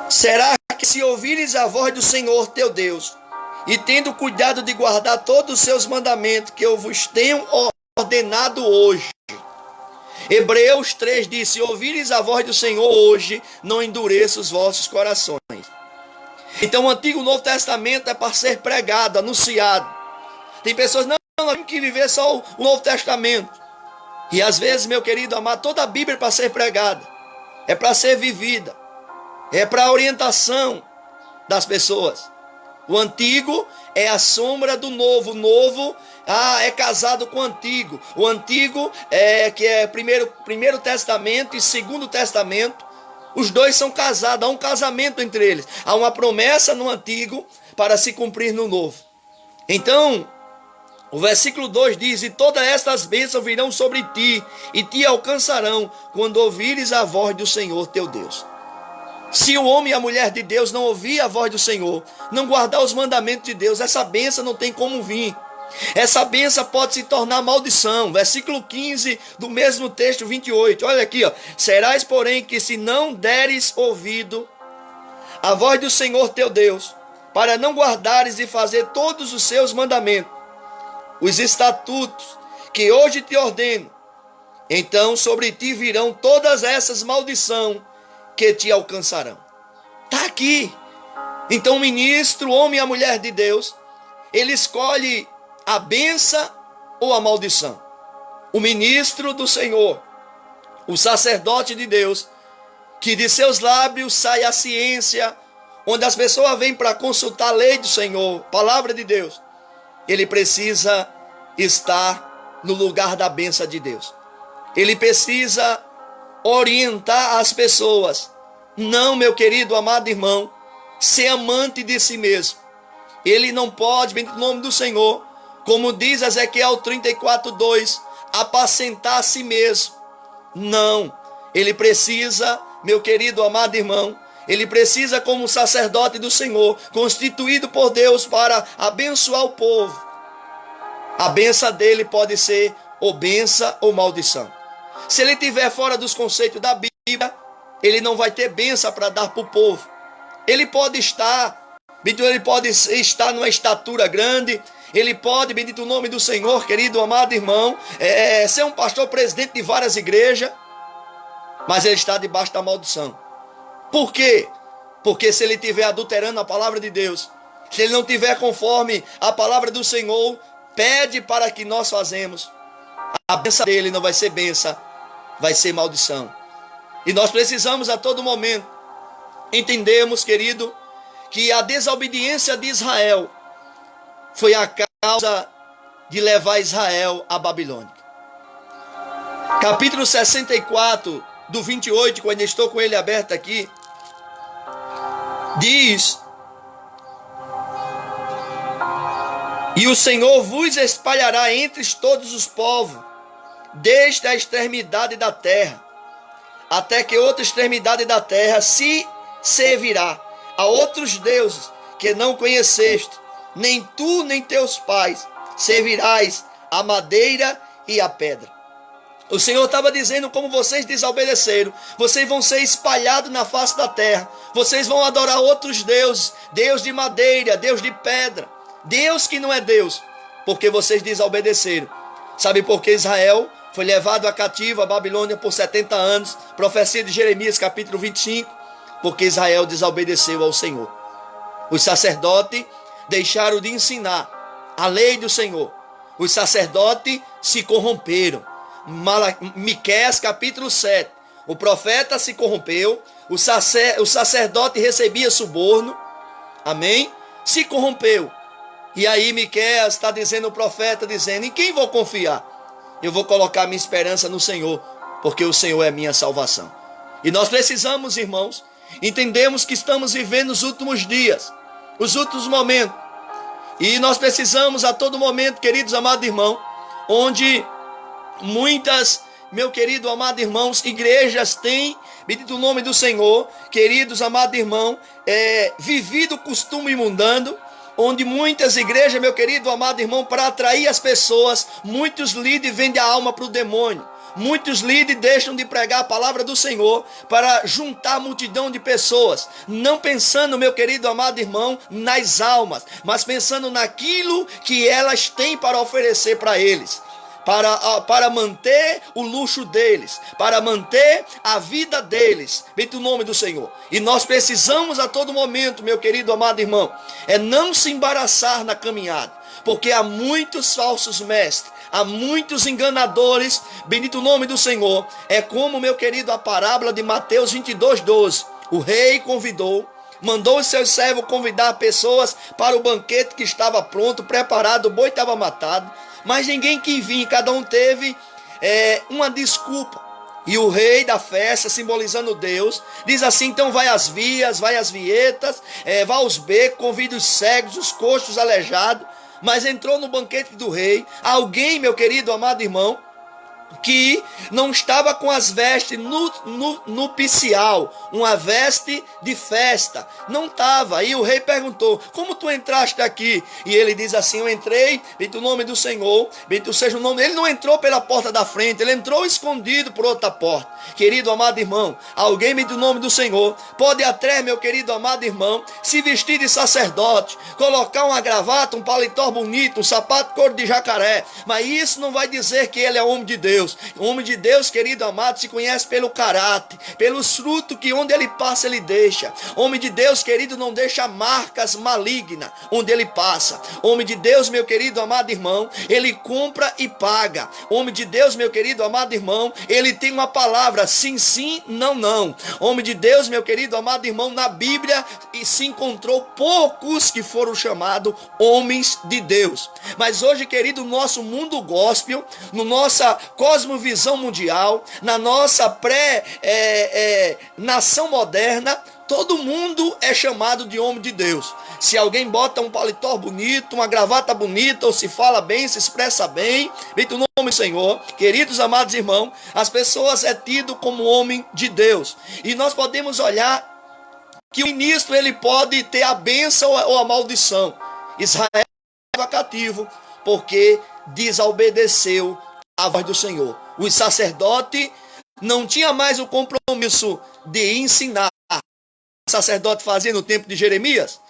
será que se ouvires a voz do Senhor teu Deus, e tendo cuidado de guardar todos os seus mandamentos que eu vos tenho ordenado hoje. Hebreus 3 diz: se ouvires a voz do Senhor hoje, não endureça os vossos corações. Então o Antigo e o Novo Testamento é para ser pregado, anunciado. Tem pessoas, não, nós temos que viver só o Novo Testamento. E às vezes, meu querido amado, toda a Bíblia é para ser pregada, é para ser vivida, é para orientação das pessoas. O antigo é a sombra do novo. O novo é casado com o antigo. O antigo que é primeiro testamento e segundo testamento. Os dois são casados, há um casamento entre eles. Há uma promessa no antigo para se cumprir no novo. Então, o versículo 2 diz: e todas estas bênçãos virão sobre ti e te alcançarão quando ouvires a voz do Senhor teu Deus. Se o homem e a mulher de Deus não ouvir a voz do Senhor, não guardar os mandamentos de Deus, essa bênção não tem como vir. Essa bênção pode se tornar maldição. Versículo 15 do mesmo texto 28. Olha aqui, ó. Serás, porém, que se não deres ouvido a voz do Senhor teu Deus, para não guardares e fazer todos os seus mandamentos, os estatutos que hoje te ordeno, então sobre ti virão todas essas maldições que te alcançarão. Está aqui. Então o ministro, o homem e a mulher de Deus, ele escolhe a bênção ou a maldição. O ministro do Senhor, o sacerdote de Deus, que de seus lábios sai a ciência, onde as pessoas vêm para consultar a lei do Senhor, palavra de Deus, ele precisa estar no lugar da bênção de Deus. Ele precisa orientar as pessoas. Não, meu querido amado irmão, ser amante de si mesmo. Ele não pode, bendito o nome do Senhor, como diz Ezequiel 34:2, apacentar a si mesmo. Não, ele precisa, meu querido amado irmão, ele precisa, como sacerdote do Senhor, constituído por Deus para abençoar o povo. A bênção dele pode ser ou bênção ou maldição. Se ele estiver fora dos conceitos da Bíblia, ele não vai ter bênção para dar para o povo. Ele pode estar numa estatura grande, ele pode, bendito o nome do Senhor, querido amado irmão, ser um pastor presidente de várias igrejas, mas ele está debaixo da maldição. Por quê? Porque se ele estiver adulterando a palavra de Deus, se ele não estiver conforme a palavra do Senhor, pede para que nós fazemos, a bênção dele não vai ser bênção, vai ser maldição. E nós precisamos a todo momento entendermos, querido, que a desobediência de Israel foi a causa de levar Israel à Babilônia. Capítulo 64, do 28, quando estou com ele aberto aqui, diz: e o Senhor vos espalhará entre todos os povos, desde a extremidade da terra, até que outra extremidade da terra se servirá a outros deuses que não conheceste, nem tu nem teus pais servirás a madeira e a pedra. O Senhor estava dizendo: como vocês desobedeceram, vocês vão ser espalhados na face da terra, vocês vão adorar outros deuses, Deus de madeira, Deus de pedra, Deus que não é Deus, porque vocês desobedeceram. Sabe por que Israel foi levado a cativo à Babilônia por 70 anos? Profecia de Jeremias capítulo 25, porque Israel desobedeceu ao Senhor. Os sacerdotes deixaram de ensinar a lei do Senhor. Os sacerdotes se corromperam. Miqueias capítulo 7. O profeta se corrompeu. O sacerdote recebia suborno. Amém? Se corrompeu. E aí Miqueias está dizendo, o profeta dizendo, em quem vou confiar? Eu vou colocar minha esperança no Senhor, porque o Senhor é minha salvação. E nós precisamos, irmãos, entendemos que estamos vivendo os últimos dias, os últimos momentos. E nós precisamos a todo momento, queridos amados irmãos, onde muitas, meu querido amado irmãos, igrejas têm, bendito o nome do Senhor, queridos amados irmãos, vivido costume mundano, onde muitas igrejas, meu querido amado irmão, para atrair as pessoas, muitos líderes vendem a alma para o demônio. Muitos líderes deixam de pregar a palavra do Senhor para juntar a multidão de pessoas, não pensando, meu querido amado irmão, nas almas, mas pensando naquilo que elas têm para oferecer para eles. Para manter o luxo deles, para manter a vida deles, bendito o nome do Senhor. E nós precisamos a todo momento, meu querido amado irmão, não se embaraçar na caminhada, porque há muitos falsos mestres, há muitos enganadores, bendito o nome do Senhor. É como, meu querido, a parábola de Mateus 22:12. O rei mandou os seus servos convidar pessoas para o banquete que estava pronto, preparado, o boi estava matado, mas ninguém quis vir, cada um teve uma desculpa. E o rei da festa, simbolizando Deus, diz assim, então vai às vias, vai às vietas, vai aos becos, convida os cegos, os coxos, os aleijados. Mas entrou no banquete do rei alguém, meu querido amado irmão, que não estava com as vestes nupcial, uma veste de festa, não estava. Aí o rei perguntou, como tu entraste aqui? E ele diz assim, eu entrei, bendito o nome do Senhor, bendito seja o nome. Ele não entrou pela porta da frente, ele entrou escondido por outra porta. Querido amado irmão, alguém, bendito o nome do Senhor, pode até, meu querido amado irmão, se vestir de sacerdote, colocar uma gravata, um paletó bonito, um sapato cor de jacaré, mas isso não vai dizer que ele é homem de Deus. O homem de Deus, querido amado, se conhece pelo caráter, pelos frutos que onde ele passa ele deixa. Homem de Deus, querido, não deixa marcas malignas onde ele passa. Homem de Deus, meu querido amado irmão, ele compra e paga. Homem de Deus, meu querido amado irmão, ele tem uma palavra, sim, sim, não, não. Homem de Deus, meu querido amado irmão, na Bíblia se encontrou poucos que foram chamados homens de Deus. Mas hoje, querido, no nosso mundo gospel, no nossa cosmovisão mundial, na nossa nação moderna, todo mundo é chamado de homem de Deus. Se alguém bota um paletó bonito, uma gravata bonita, ou se fala bem, se expressa bem, bendito o nome do Senhor, queridos amados irmãos, as pessoas é tido como homem de Deus. E nós podemos olhar que o ministro ele pode ter a bênção ou a maldição. Israel estava cativo porque desobedeceu a voz do Senhor. Os sacerdotes não tinham mais o compromisso de ensinar. O sacerdote fazia no tempo de Jeremias.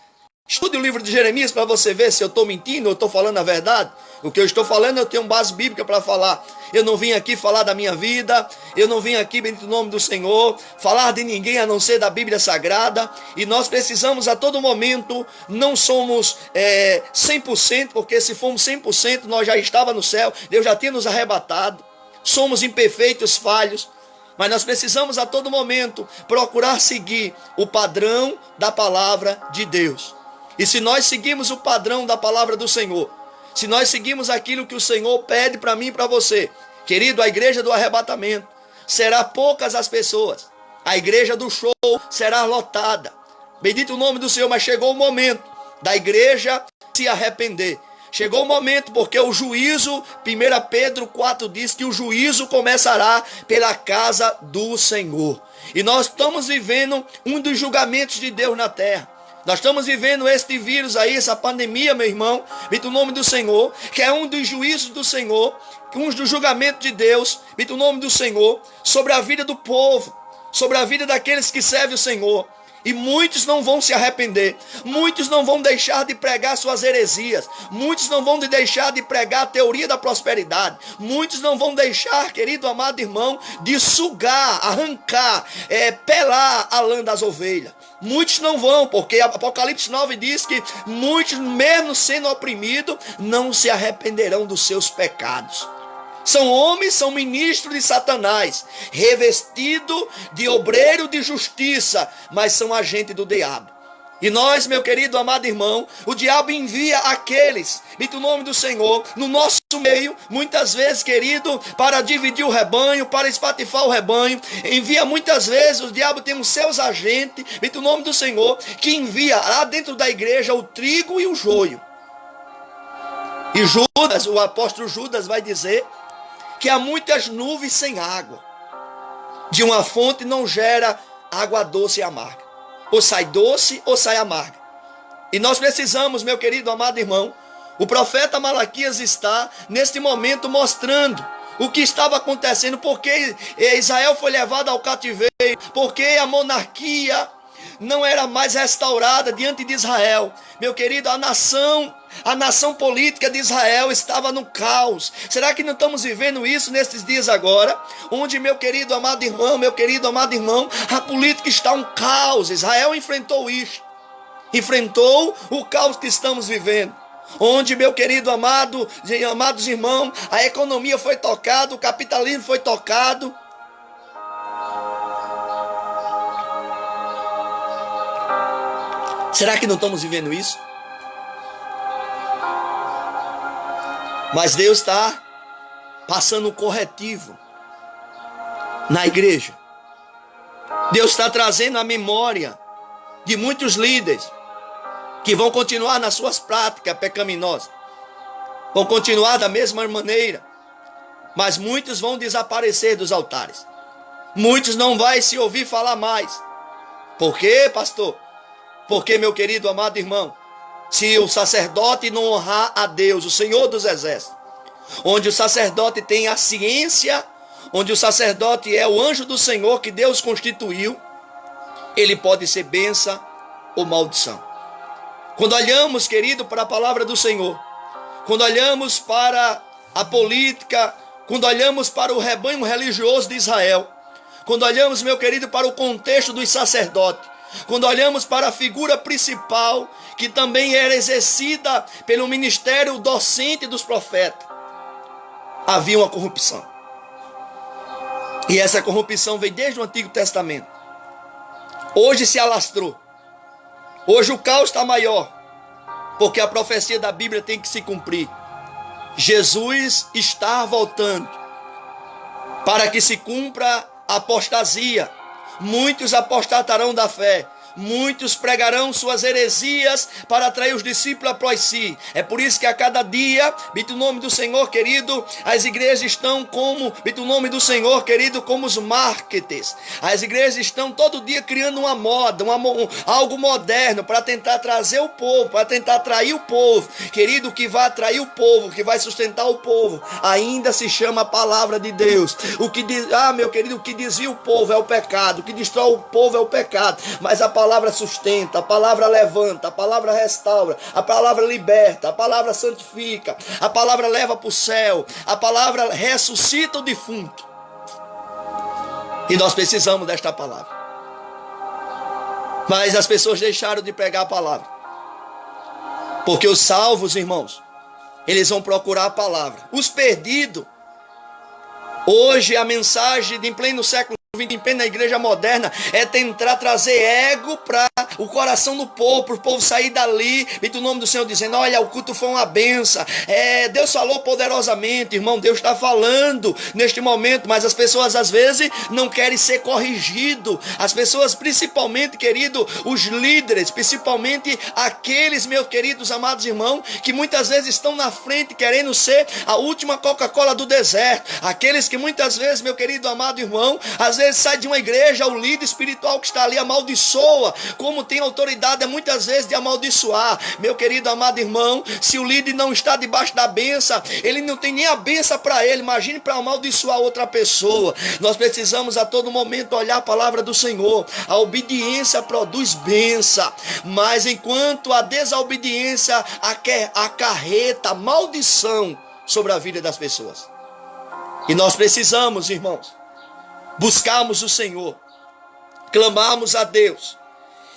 Estude o livro de Jeremias para você ver se eu estou mentindo ou estou falando a verdade. O que eu estou falando, eu tenho base bíblica para falar. Eu não vim aqui falar da minha vida. Eu não vim aqui, bendito o nome do Senhor, falar de ninguém a não ser da Bíblia Sagrada. E nós precisamos a todo momento, não somos 100%, porque se formos 100%, nós já estávamos no céu. Deus já tinha nos arrebatado. Somos imperfeitos, falhos. Mas nós precisamos a todo momento procurar seguir o padrão da palavra de Deus. E se nós seguimos o padrão da palavra do Senhor, se nós seguimos aquilo que o Senhor pede para mim e para você, querido, a igreja do arrebatamento, será poucas as pessoas. A igreja do show será lotada. Bendito o nome do Senhor, mas chegou o momento da igreja se arrepender. Chegou o momento, porque o juízo, 1 Pedro 4 diz que o juízo começará pela casa do Senhor. E nós estamos vivendo um dos julgamentos de Deus na terra. Nós estamos vivendo este vírus aí, essa pandemia, meu irmão, bendito o nome do Senhor, que é um dos juízos do Senhor, um dos julgamentos de Deus, bendito o nome do Senhor, sobre a vida do povo, sobre a vida daqueles que servem o Senhor. E muitos não vão se arrepender. Muitos não vão deixar de pregar suas heresias. Muitos não vão deixar de pregar a teoria da prosperidade. Muitos não vão deixar, querido amado irmão, de sugar, arrancar, pelar a lã das ovelhas. Muitos não vão, porque Apocalipse 9 diz que muitos, mesmo sendo oprimidos, não se arrependerão dos seus pecados. São homens, são ministros de Satanás, revestidos de obreiro de justiça, mas são agentes do diabo. E nós, meu querido amado irmão, o diabo envia aqueles, em nome do Senhor, no nosso meio, muitas vezes, querido, para dividir o rebanho, para espatifar o rebanho. Envia muitas vezes, o diabo tem os seus agentes, em nome do Senhor, que envia lá dentro da igreja o trigo e o joio. E Judas, o apóstolo Judas vai dizer que há muitas nuvens sem água. De uma fonte não gera água doce e amarga. Ou sai doce ou sai amarga. E nós precisamos, meu querido amado irmão, o profeta Malaquias está neste momento mostrando o que estava acontecendo, porque Israel foi levado ao cativeiro, porque a monarquia não era mais restaurada diante de Israel. Meu querido, a nação política de Israel estava no caos. Será que não estamos vivendo isso nesses dias agora? Onde, meu querido amado irmão, a política está um caos. Israel enfrentou isso. Enfrentou o caos que estamos vivendo. Onde, meu querido amados irmãos, a economia foi tocada, o capitalismo foi tocado. Será que não estamos vivendo isso? Mas Deus está passando um corretivo na igreja. Deus está trazendo a memória de muitos líderes que vão continuar nas suas práticas pecaminosas. Vão continuar da mesma maneira. Mas muitos vão desaparecer dos altares. Muitos não vai se ouvir falar mais. Por quê, pastor? Porque, meu querido amado irmão, se o sacerdote não honrar a Deus, o Senhor dos Exércitos, onde o sacerdote tem a ciência, onde o sacerdote é o anjo do Senhor que Deus constituiu, ele pode ser bênção ou maldição. Quando olhamos, querido, para a palavra do Senhor, quando olhamos para a política, quando olhamos para o rebanho religioso de Israel, quando olhamos, meu querido, para o contexto dos sacerdotes, quando olhamos para a figura principal, que também era exercida pelo ministério docente dos profetas, havia uma corrupção. E essa corrupção vem desde o Antigo Testamento. Hoje se alastrou. Hoje o caos está maior, porque a profecia da Bíblia tem que se cumprir. Jesus está voltando para que se cumpra a apostasia. Muitos apostatarão da fé. Muitos pregarão suas heresias para atrair os discípulos após si. É por isso que a cada dia, bito o nome do Senhor, querido, as igrejas estão como, bito o nome do Senhor, querido, como os marketers. As igrejas estão todo dia criando uma moda, algo moderno para tentar trazer o povo, para tentar atrair o povo. Querido, o que vai atrair o povo, o que vai sustentar o povo, ainda se chama a palavra de Deus. O que diz, meu querido, o que desvia o povo é o pecado, o que destrói o povo é o pecado. Mas a palavra sustenta, a palavra levanta, a palavra restaura, a palavra liberta, a palavra santifica, a palavra leva para o céu, a palavra ressuscita o defunto. E nós precisamos desta palavra. Mas as pessoas deixaram de pregar a palavra, porque os salvos, irmãos, eles vão procurar a palavra. Os perdidos, hoje a mensagem de em pleno século em pé na igreja moderna é tentar trazer ego para o coração do povo, para o povo sair dali, e do nome do Senhor dizendo, olha, o culto foi uma benção, Deus falou poderosamente, irmão, Deus está falando neste momento, mas as pessoas às vezes não querem ser corrigido. As pessoas, principalmente, querido, os líderes, principalmente aqueles, meus queridos amados irmãos, que muitas vezes estão na frente querendo ser a última Coca-Cola do deserto, aqueles que muitas vezes, meu querido amado irmão, às vezes sai de uma igreja, o líder espiritual que está ali amaldiçoa, como tem autoridade muitas vezes de amaldiçoar. Meu querido amado irmão, se o líder não está debaixo da bênção, ele não tem nem a bênção para ele. Imagine para amaldiçoar outra pessoa. Nós precisamos a todo momento olhar a palavra do Senhor. A obediência produz bênção, mas enquanto a desobediência acarreta maldição sobre a vida das pessoas. E nós precisamos, irmãos, buscarmos o Senhor, clamarmos a Deus.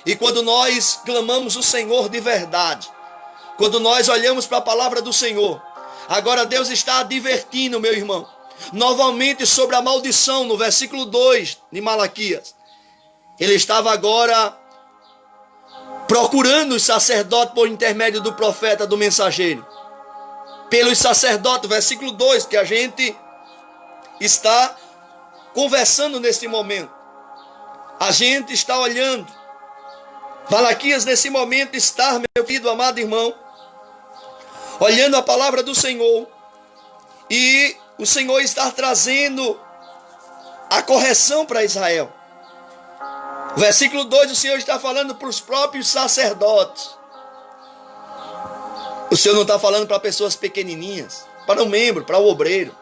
E quando nós clamamos o Senhor de verdade, quando nós olhamos para a palavra do Senhor, agora Deus está advertindo, meu irmão, novamente sobre a maldição, no versículo 2 de Malaquias. Ele estava agora procurando os sacerdotes por intermédio do profeta, do mensageiro. Pelos sacerdotes, versículo 2, que a gente está conversando nesse momento. A gente está olhando. Malaquias nesse momento está, meu querido amado irmão, olhando a palavra do Senhor. E o Senhor está trazendo a correção para Israel. Versículo 2, o Senhor está falando para os próprios sacerdotes. O Senhor não está falando para pessoas pequenininhas, para o membro, para o obreiro,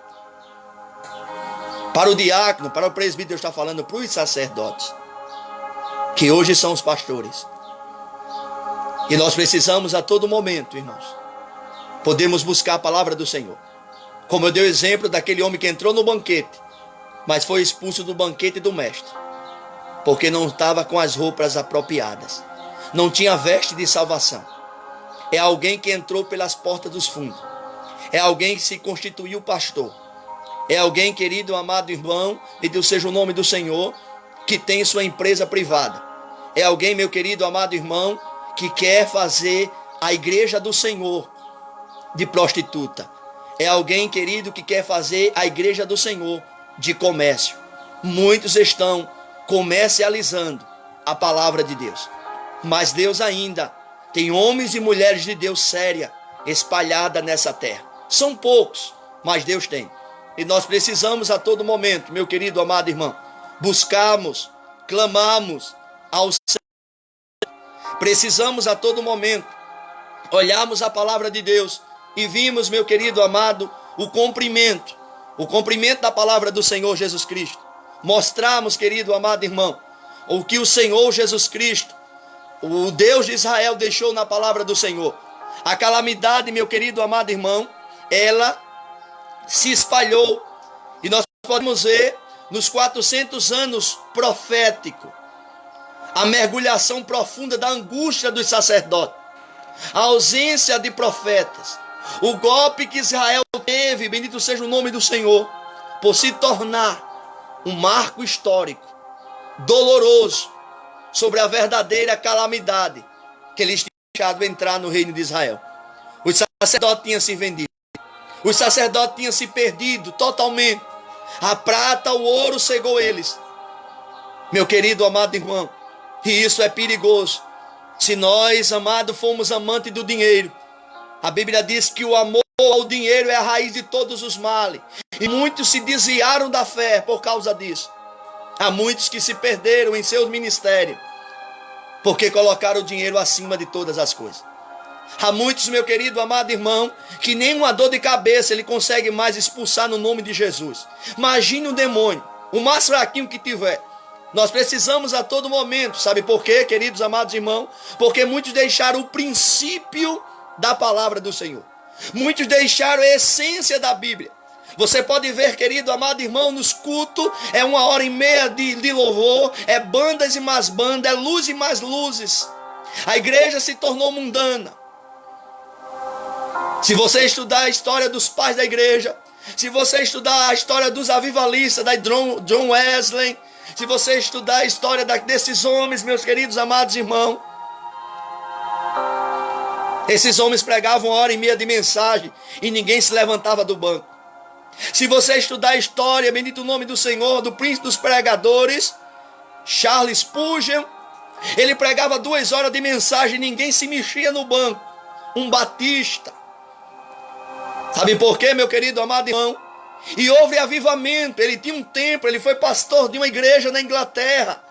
para o diácono, para o presbítero. Deus está falando para os sacerdotes, que hoje são os pastores. E nós precisamos a todo momento, irmãos, podemos buscar a palavra do Senhor. Como eu dei o exemplo daquele homem que entrou no banquete, mas foi expulso do banquete do mestre, porque não estava com as roupas apropriadas, não tinha veste de salvação. É alguém que entrou pelas portas dos fundos, é alguém que se constituiu pastor, é alguém, querido amado irmão, e Deus seja o nome do Senhor, que tem sua empresa privada. É alguém, meu querido amado irmão, que quer fazer a igreja do Senhor de prostituta. É alguém, querido, que quer fazer a igreja do Senhor de comércio. Muitos estão comercializando a palavra de Deus, mas Deus ainda tem homens e mulheres de Deus séria espalhada nessa terra. São poucos, mas Deus tem. E nós precisamos a todo momento, meu querido amado irmão, buscarmos, clamarmos ao Senhor. Precisamos a todo momento olharmos a palavra de Deus e vimos, meu querido amado, o cumprimento da palavra do Senhor Jesus Cristo. Mostramos, querido amado irmão, o que o Senhor Jesus Cristo, o Deus de Israel, deixou na palavra do Senhor. A calamidade, meu querido amado irmão, ela se espalhou, e nós podemos ver nos 400 anos proféticos a mergulhação profunda da angústia dos sacerdotes, a ausência de profetas, o golpe que Israel teve, bendito seja o nome do Senhor, por se tornar um marco histórico doloroso sobre a verdadeira calamidade que eles tinham deixado entrar no reino de Israel. Os sacerdotes tinham se vendido, os sacerdotes tinham se perdido totalmente. A prata, o ouro cegou eles, meu querido amado irmão. E isso é perigoso. Se nós, amado, fomos amantes do dinheiro, a Bíblia diz que o amor ao dinheiro é a raiz de todos os males. E muitos se desviaram da fé por causa disso. Há muitos que se perderam em seus ministérios, porque colocaram o dinheiro acima de todas as coisas. Há muitos, meu querido amado irmão, que nem uma dor de cabeça ele consegue mais expulsar no nome de Jesus. Imagine o demônio, o mais fraquinho que tiver. Nós precisamos a todo momento, sabe por quê, queridos amados irmãos? Porque muitos deixaram o princípio da palavra do Senhor. Muitos deixaram a essência da Bíblia. Você pode ver, querido amado irmão, nos cultos, é 1h30 de louvor, é bandas e mais bandas, é luz e mais luzes. A igreja se tornou mundana. Se você estudar a história dos pais da igreja, se você estudar a história dos avivalistas, da John Wesley, se você estudar a história desses homens, meus queridos amados irmãos, esses homens pregavam 1h30 de mensagem e ninguém se levantava do banco. Se você estudar a história, bendito o nome do Senhor, do príncipe dos pregadores, Charles Spurgeon, ele pregava 2 horas de mensagem e ninguém se mexia no banco. Um batista. Sabe por quê, meu querido amado irmão? E houve avivamento. Ele tinha um templo, ele foi pastor de uma igreja na Inglaterra.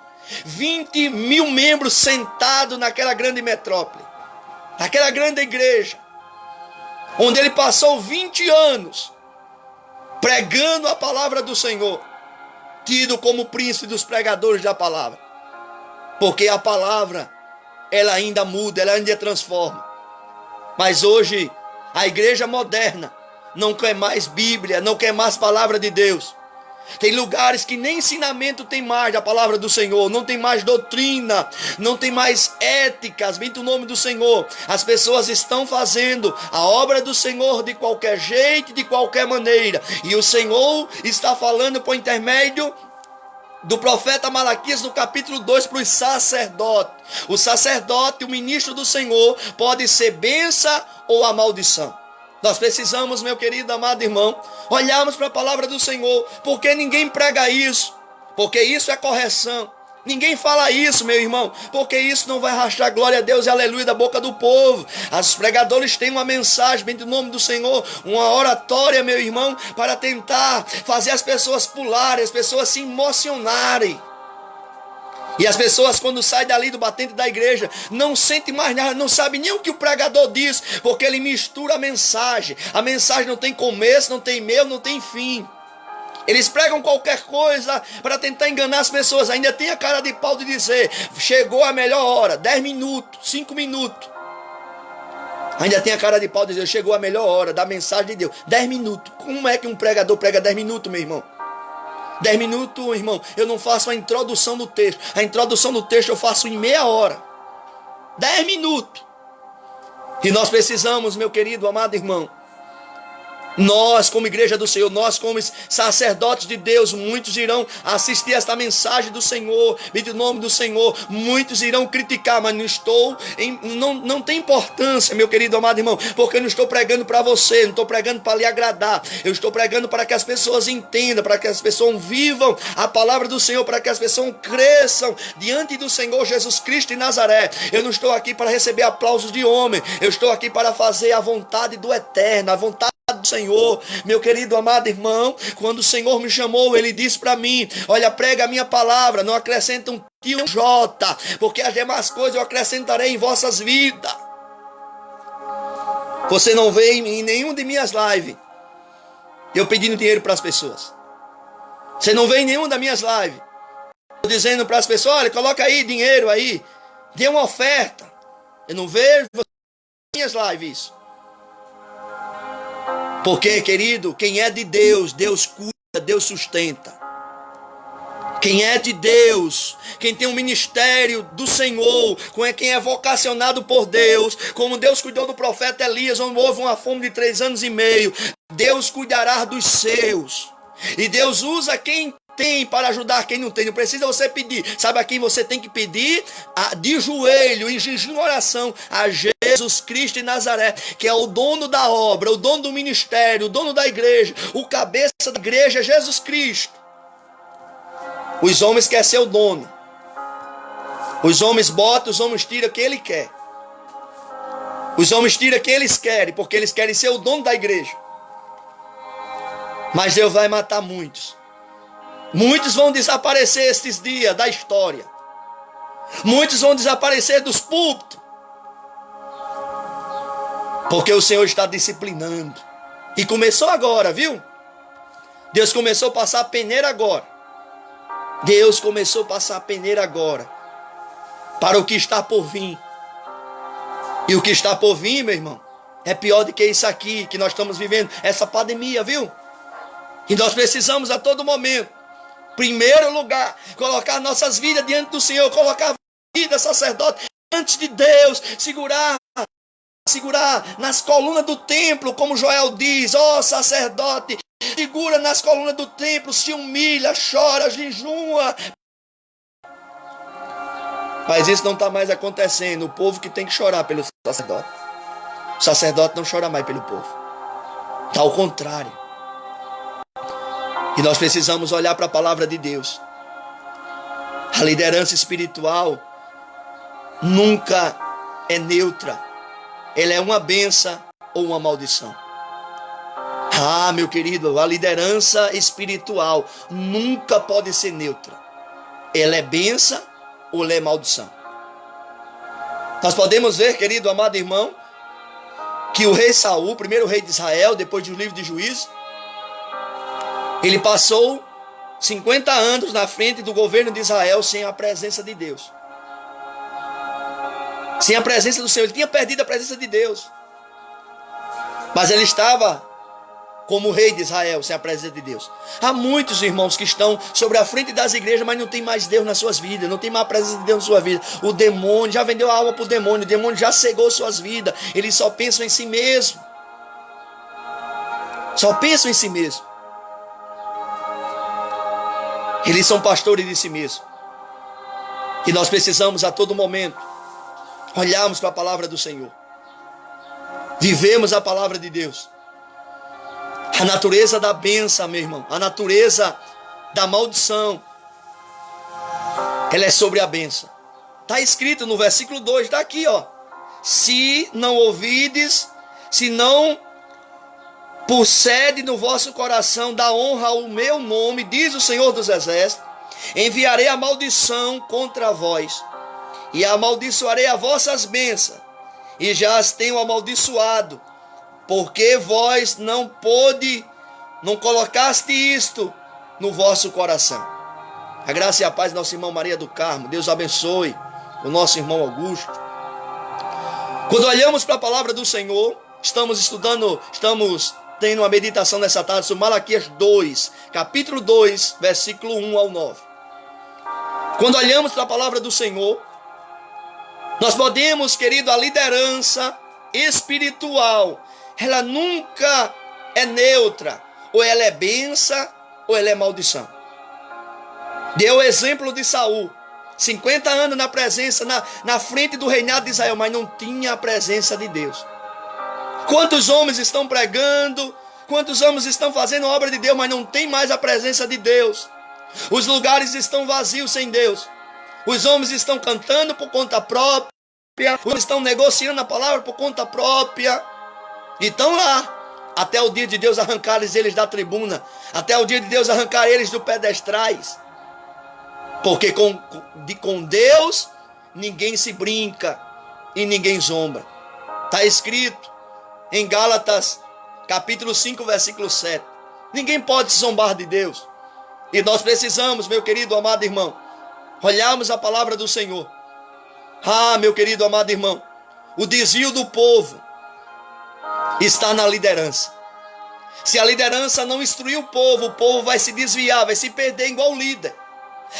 20 mil membros sentados naquela grande metrópole, naquela grande igreja, onde ele passou 20 anos pregando a palavra do Senhor, tido como príncipe dos pregadores da palavra, porque a palavra, ela ainda muda, ela ainda transforma. Mas hoje, a igreja moderna não quer mais Bíblia, não quer mais palavra de Deus. Tem lugares que nem ensinamento tem mais da palavra do Senhor, não tem mais doutrina, não tem mais éticas, bem o nome do Senhor. As pessoas estão fazendo a obra do Senhor de qualquer jeito, de qualquer maneira. E o Senhor está falando por intermédio do profeta Malaquias no capítulo 2 para os sacerdotes. O sacerdote, o ministro do Senhor, pode ser bênção ou a maldição. Nós precisamos, meu querido amado irmão, olharmos para a palavra do Senhor, porque ninguém prega isso, porque isso é correção. Ninguém fala isso, meu irmão, porque isso não vai arrastar glória a Deus e aleluia da boca do povo. Os pregadores têm uma mensagem, bem do nome do Senhor, uma oratória, meu irmão, para tentar fazer as pessoas pularem, as pessoas se emocionarem. E as pessoas, quando saem dali do batente da igreja, não sentem mais nada, não sabem nem o que o pregador diz, porque ele mistura a mensagem. A mensagem não tem começo, não tem meio, não tem fim. Eles pregam qualquer coisa para tentar enganar as pessoas. Ainda tem a cara de pau de dizer, chegou a melhor hora, 10 minutos, 5 minutos. Ainda tem a cara de pau de dizer, chegou a melhor hora da mensagem de Deus, 10 minutos. Como é que um pregador prega 10 minutos, meu irmão? 10 minutos, irmão, eu não faço a introdução do texto. A introdução do texto eu faço em meia hora. 10 minutos. E nós precisamos, meu querido, amado irmão, nós como igreja do Senhor, nós como sacerdotes de Deus, muitos irão assistir esta mensagem do Senhor, em nome do Senhor, muitos irão criticar, mas não tem importância, meu querido amado irmão, porque eu não estou pregando para você, não estou pregando para lhe agradar, eu estou pregando para que as pessoas entendam, para que as pessoas vivam a palavra do Senhor, para que as pessoas cresçam diante do Senhor Jesus Cristo de Nazaré. Eu não estou aqui para receber aplausos de homem, eu estou aqui para fazer a vontade do Eterno, a vontade do Senhor. Meu querido amado irmão, quando o Senhor me chamou, Ele disse para mim, olha, prega a minha palavra, não acrescenta um tio J, porque as demais coisas eu acrescentarei em vossas vidas. Você não vê em nenhum de minhas lives eu pedindo dinheiro para as pessoas. Você não vê em nenhum das minhas lives eu dizendo para as pessoas, olha, coloca aí dinheiro aí, dê uma oferta. Eu não vejo em minhas lives isso. Porque, querido, quem é de Deus, Deus cuida, Deus sustenta. Quem é de Deus, quem tem um ministério do Senhor, quem é vocacionado por Deus, como Deus cuidou do profeta Elias, onde houve uma fome de 3 anos e meio, Deus cuidará dos seus. E Deus usa quem tem para ajudar quem não tem. Não precisa você pedir. Sabe a quem você tem que pedir? De joelho, em jejum e oração, a Jesus Cristo de Nazaré, que é o dono da obra, o dono do ministério, o dono da igreja, o cabeça da igreja, Jesus Cristo. Os homens querem ser o dono. Os homens botam, os homens tiram o que ele quer. Os homens tiram o que eles querem, porque eles querem ser o dono da igreja. Mas Deus vai matar muitos. Muitos vão desaparecer estes dias da história. Muitos vão desaparecer dos púlpitos. Porque o Senhor está disciplinando. E começou agora, viu? Deus começou a passar a peneira agora. Deus começou a passar a peneira agora. Para o que está por vir. E o que está por vir, meu irmão, é pior do que isso aqui que nós estamos vivendo. Essa pandemia, viu? E nós precisamos a todo momento, primeiro lugar, colocar nossas vidas diante do Senhor, colocar a vida sacerdote diante de Deus, segurar nas colunas do templo, como Joel diz, ó sacerdote, segura nas colunas do templo, se humilha, chora, jejua. Mas isso não está mais acontecendo. O povo que tem que chorar pelo sacerdote. O sacerdote não chora mais pelo povo. Está ao contrário. E nós precisamos olhar para a palavra de Deus. A liderança espiritual nunca é neutra. Ela é uma bênção ou uma maldição. Ah, meu querido, a liderança espiritual nunca pode ser neutra. Ela é bênção ou ele é maldição. Nós podemos ver, querido amado irmão, que o rei Saul, o primeiro rei de Israel, depois do livro de Juízes, ele passou 50 anos na frente do governo de Israel sem a presença de Deus. Sem a presença do Senhor. Ele tinha perdido a presença de Deus. Mas ele estava como rei de Israel, sem a presença de Deus. Há muitos irmãos que estão sobre a frente das igrejas, mas não tem mais Deus nas suas vidas, não tem mais a presença de Deus na sua vida. O demônio já vendeu a alma para o demônio já cegou suas vidas. Eles só pensam em si mesmo. Só pensam em si mesmo. Eles são pastores de si mesmo. E nós precisamos a todo momento olharmos para a palavra do Senhor. Vivemos a palavra de Deus. A natureza da bênção, meu irmão, a natureza da maldição, ela é sobre a bênção. Está escrito no versículo 2, está aqui, ó. Se não ouvides, se não procede no vosso coração da honra ao meu nome, diz o Senhor dos Exércitos, enviarei a maldição contra vós, e amaldiçoarei as vossas bênçãos, e já as tenho amaldiçoado, porque vós não colocaste isto no vosso coração. A graça e a paz do nosso irmão Maria do Carmo. Deus abençoe o nosso irmão Augusto. Quando olhamos para a palavra do Senhor, estamos tendo uma meditação nessa tarde sobre Malaquias 2, capítulo 2, versículo 1 ao 9. Quando olhamos para a palavra do Senhor, nós podemos, querido, a liderança espiritual, ela nunca é neutra. Ou ela é bênção, ou ela é maldição. Deu o exemplo de Saul. 50 anos na presença, na frente do reinado de Israel, mas não tinha a presença de Deus. Quantos homens estão pregando, quantos homens estão fazendo a obra de Deus, mas não tem mais a presença de Deus. Os lugares estão vazios sem Deus. Os homens estão cantando por conta própria, os estão negociando a palavra por conta própria. E estão lá, até o dia de Deus arrancar eles da tribuna, até o dia de Deus arrancar eles do pedestrais. Porque com Deus ninguém se brinca e ninguém zomba. Está escrito em Gálatas capítulo 5, versículo 7. Ninguém pode zombar de Deus. E nós precisamos, meu querido amado irmão, olharmos a palavra do Senhor. Ah, meu querido amado irmão, o desvio do povo está na liderança. Se a liderança não instruir o povo vai se desviar, vai se perder igual o líder.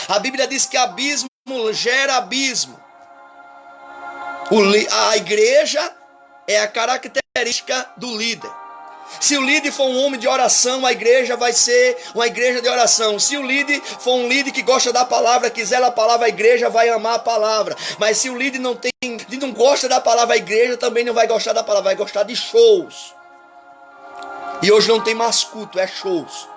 A Bíblia diz que abismo gera abismo. A igreja é a característica do líder. Se o líder for um homem de oração, a igreja vai ser uma igreja de oração. Se o líder for um líder que gosta da palavra, quiser a palavra, a igreja vai amar a palavra. Mas se o líder não gosta da palavra, a igreja também não vai gostar da palavra, vai gostar de shows. E hoje não tem mais culto, é shows.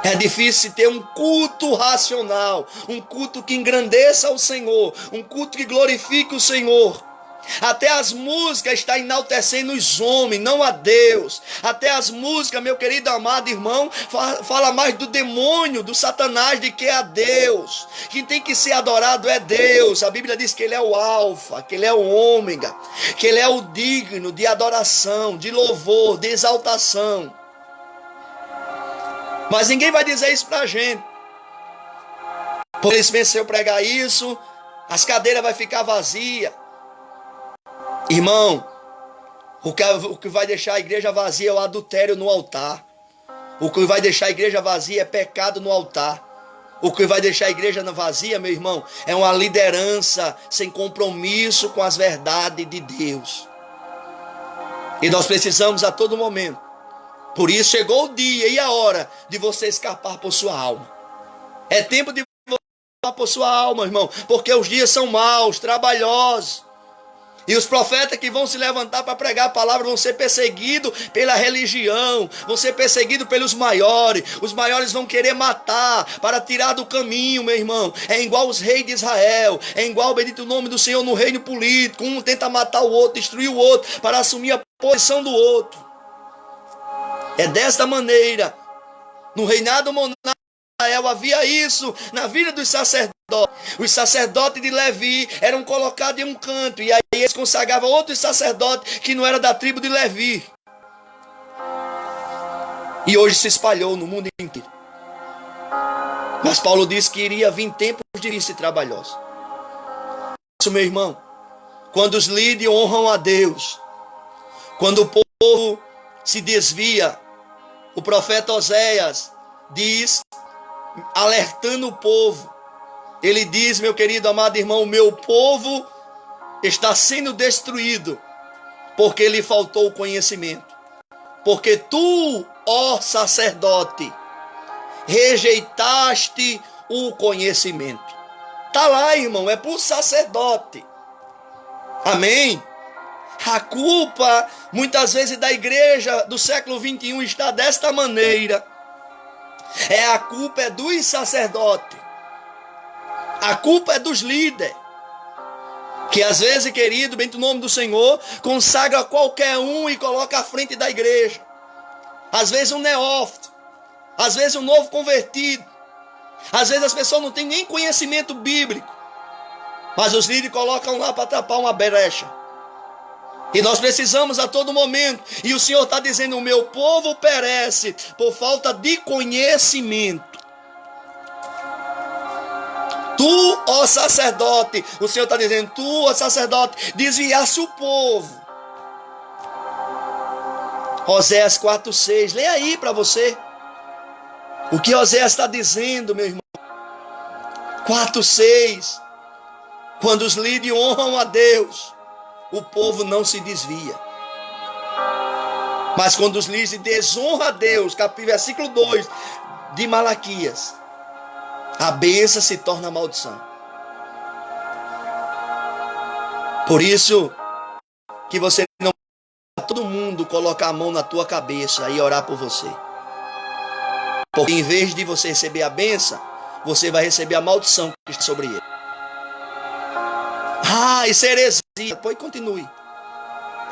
É difícil ter um culto racional, um culto que engrandeça o Senhor, um culto que glorifique o Senhor. Até as músicas estão enaltecendo os homens, não a Deus. Até as músicas, meu querido amado irmão, fala mais do demônio, do Satanás, do que a Deus. Quem tem que ser adorado é Deus. A Bíblia diz que Ele é o alfa, que Ele é o ômega, que Ele é o digno de adoração, de louvor, de exaltação. Mas ninguém vai dizer isso pra gente. Por isso, se eu pregar isso, as cadeiras vão ficar vazias. Irmão, o que vai deixar a igreja vazia é o adultério no altar. O que vai deixar a igreja vazia é pecado no altar. O que vai deixar a igreja vazia, meu irmão, é uma liderança sem compromisso com as verdades de Deus. E nós precisamos a todo momento. Por isso chegou o dia e a hora de você escapar por sua alma. É tempo de você escapar por sua alma, irmão, porque os dias são maus, trabalhosos. E os profetas que vão se levantar para pregar a palavra vão ser perseguidos pela religião, vão ser perseguidos pelos maiores. Os maiores vão querer matar para tirar do caminho, meu irmão. É igual os reis de Israel, é igual, bendito o nome do Senhor, no reino político. Um tenta matar o outro, destruir o outro, para assumir a posição do outro. É desta maneira, no reinado monárquico de Israel havia isso, na vida dos sacerdotes. Os sacerdotes de Levi eram colocados em um canto, e aí eles consagravam outros sacerdotes que não era da tribo de Levi. E hoje se espalhou no mundo inteiro. Mas Paulo disse que iria vir tempos difíceis e trabalhosos. Isso, meu irmão, quando os líderes honram a Deus, quando o povo se desvia, o profeta Oséias diz, alertando o povo, ele diz, meu querido amado irmão, o meu povo está sendo destruído porque lhe faltou o conhecimento. Porque tu, ó sacerdote, rejeitaste o conhecimento. Está lá, irmão, é para o sacerdote. Amém? A culpa, muitas vezes, da igreja do século 21 está desta maneira. A culpa é dos sacerdotes. A culpa é dos líderes. Que às vezes, querido, bem do nome do Senhor, consagra qualquer um e coloca à frente da igreja. Às vezes um neófito. Às vezes um novo convertido. Às vezes as pessoas não têm nem conhecimento bíblico. Mas os líderes colocam lá para tapar uma brecha. E nós precisamos a todo momento. E o Senhor está dizendo, o meu povo perece por falta de conhecimento. Tu, ó sacerdote, o Senhor está dizendo, tu, ó sacerdote, desviasse o povo. Oséias 4:6, leia aí para você. O que Oséias está dizendo, meu irmão? 4:6, quando os líderes honram a Deus, o povo não se desvia. Mas quando os líderes desonram a Deus, versículo 2 de Malaquias, a bênção se torna maldição. Por isso que você não pode todo mundo colocar a mão na tua cabeça e orar por você. Porque em vez de você receber a bênção, você vai receber a maldição que está sobre ele. Isso é heresia. Pois continue.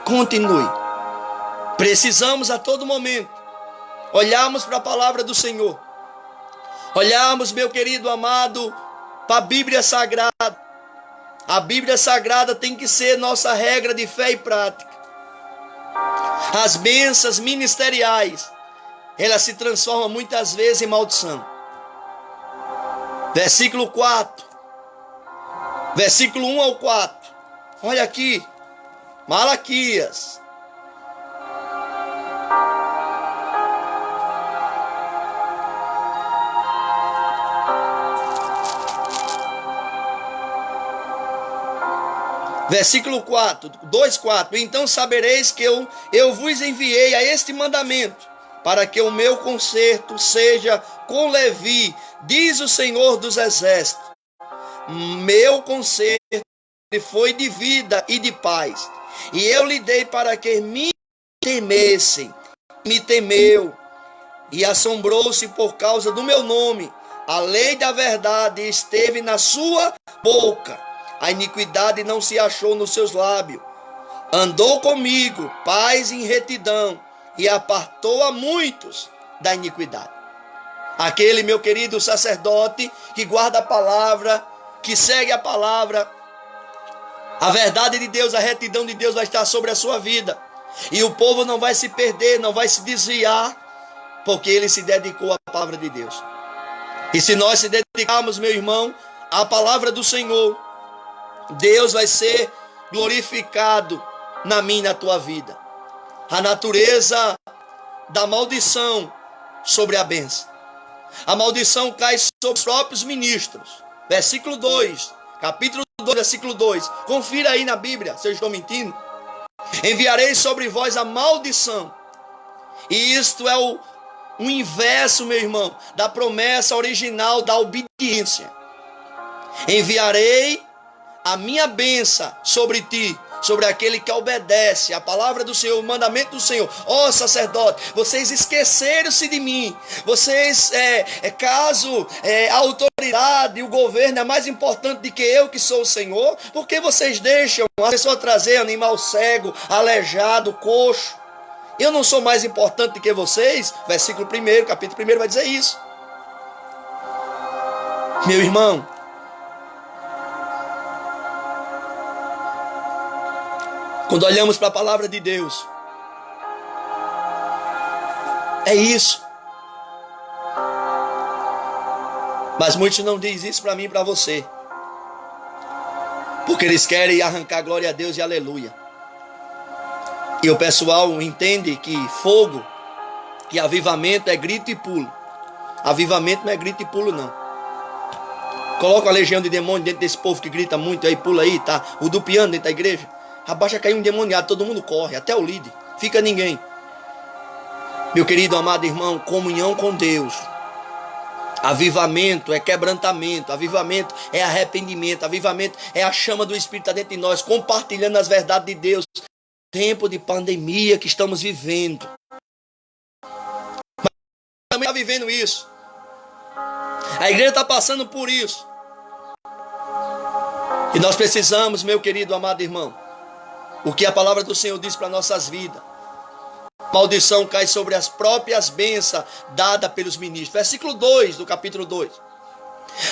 Continue. Precisamos a todo momento olharmos para a palavra do Senhor. Olharmos, meu querido amado, para a Bíblia Sagrada. A Bíblia Sagrada tem que ser nossa regra de fé e prática. As bênçãos ministeriais, elas se transformam muitas vezes em maldição. Versículo 4. Versículo 1 ao 4. Olha aqui. Malaquias. Versículo 4, 2:4. Então sabereis que eu vos enviei a este mandamento, para que o meu conserto seja com Levi, diz o Senhor dos Exércitos. Meu conserto foi de vida e de paz, e eu lhe dei para que me temessem. Me temeu e assombrou-se por causa do meu nome. A lei da verdade esteve na sua boca, a iniquidade não se achou nos seus lábios. Andou comigo, paz em retidão, e apartou a muitos da iniquidade. Aquele, meu querido sacerdote, que guarda a palavra, que segue a palavra, a verdade de Deus, a retidão de Deus vai estar sobre a sua vida. E o povo não vai se perder, não vai se desviar, porque ele se dedicou à palavra de Deus. E se nós se dedicarmos, meu irmão, à palavra do Senhor, Deus vai ser glorificado na minha e na tua vida. A natureza da maldição sobre a bênção. A maldição cai sobre os próprios ministros. Versículo 2, capítulo 2, versículo 2. Confira aí na Bíblia, se eu estou mentindo. Enviarei sobre vós a maldição. E isto é o inverso, meu irmão, da promessa original da obediência. Enviarei a minha bênção sobre ti, sobre aquele que obedece a palavra do Senhor, o mandamento do Senhor. Ó sacerdote, vocês esqueceram-se de mim. Vocês, caso a autoridade, o governo é mais importante do que eu que sou o Senhor, por que vocês deixam a pessoa trazer animal cego, aleijado, coxo? Eu não sou mais importante do que vocês? Versículo 1, capítulo 1 vai dizer isso. Meu irmão, Quando olhamos para a palavra de Deus, é isso. Mas muitos não dizem isso para mim e para você, porque eles querem arrancar glória a Deus e aleluia. E o pessoal entende que fogo, que avivamento é grito e pulo. Avivamento não é grito e pulo, não. Coloca a legião de demônios dentro desse povo que grita muito aí, pula aí, tá? O do piano dentro da igreja. Abaixa cair um endemoniado, todo mundo corre, até o líder. Fica ninguém. Meu querido amado irmão, comunhão com Deus. Avivamento é quebrantamento, avivamento é arrependimento, avivamento é a chama do Espírito dentro de nós, compartilhando as verdades de Deus. Tempo de pandemia que estamos vivendo. Mas também está vivendo isso. A igreja está passando por isso. E nós precisamos, meu querido amado irmão, o que a palavra do Senhor diz para nossas vidas. Maldição cai sobre as próprias bênçãos dadas pelos ministros. Versículo 2 do capítulo 2.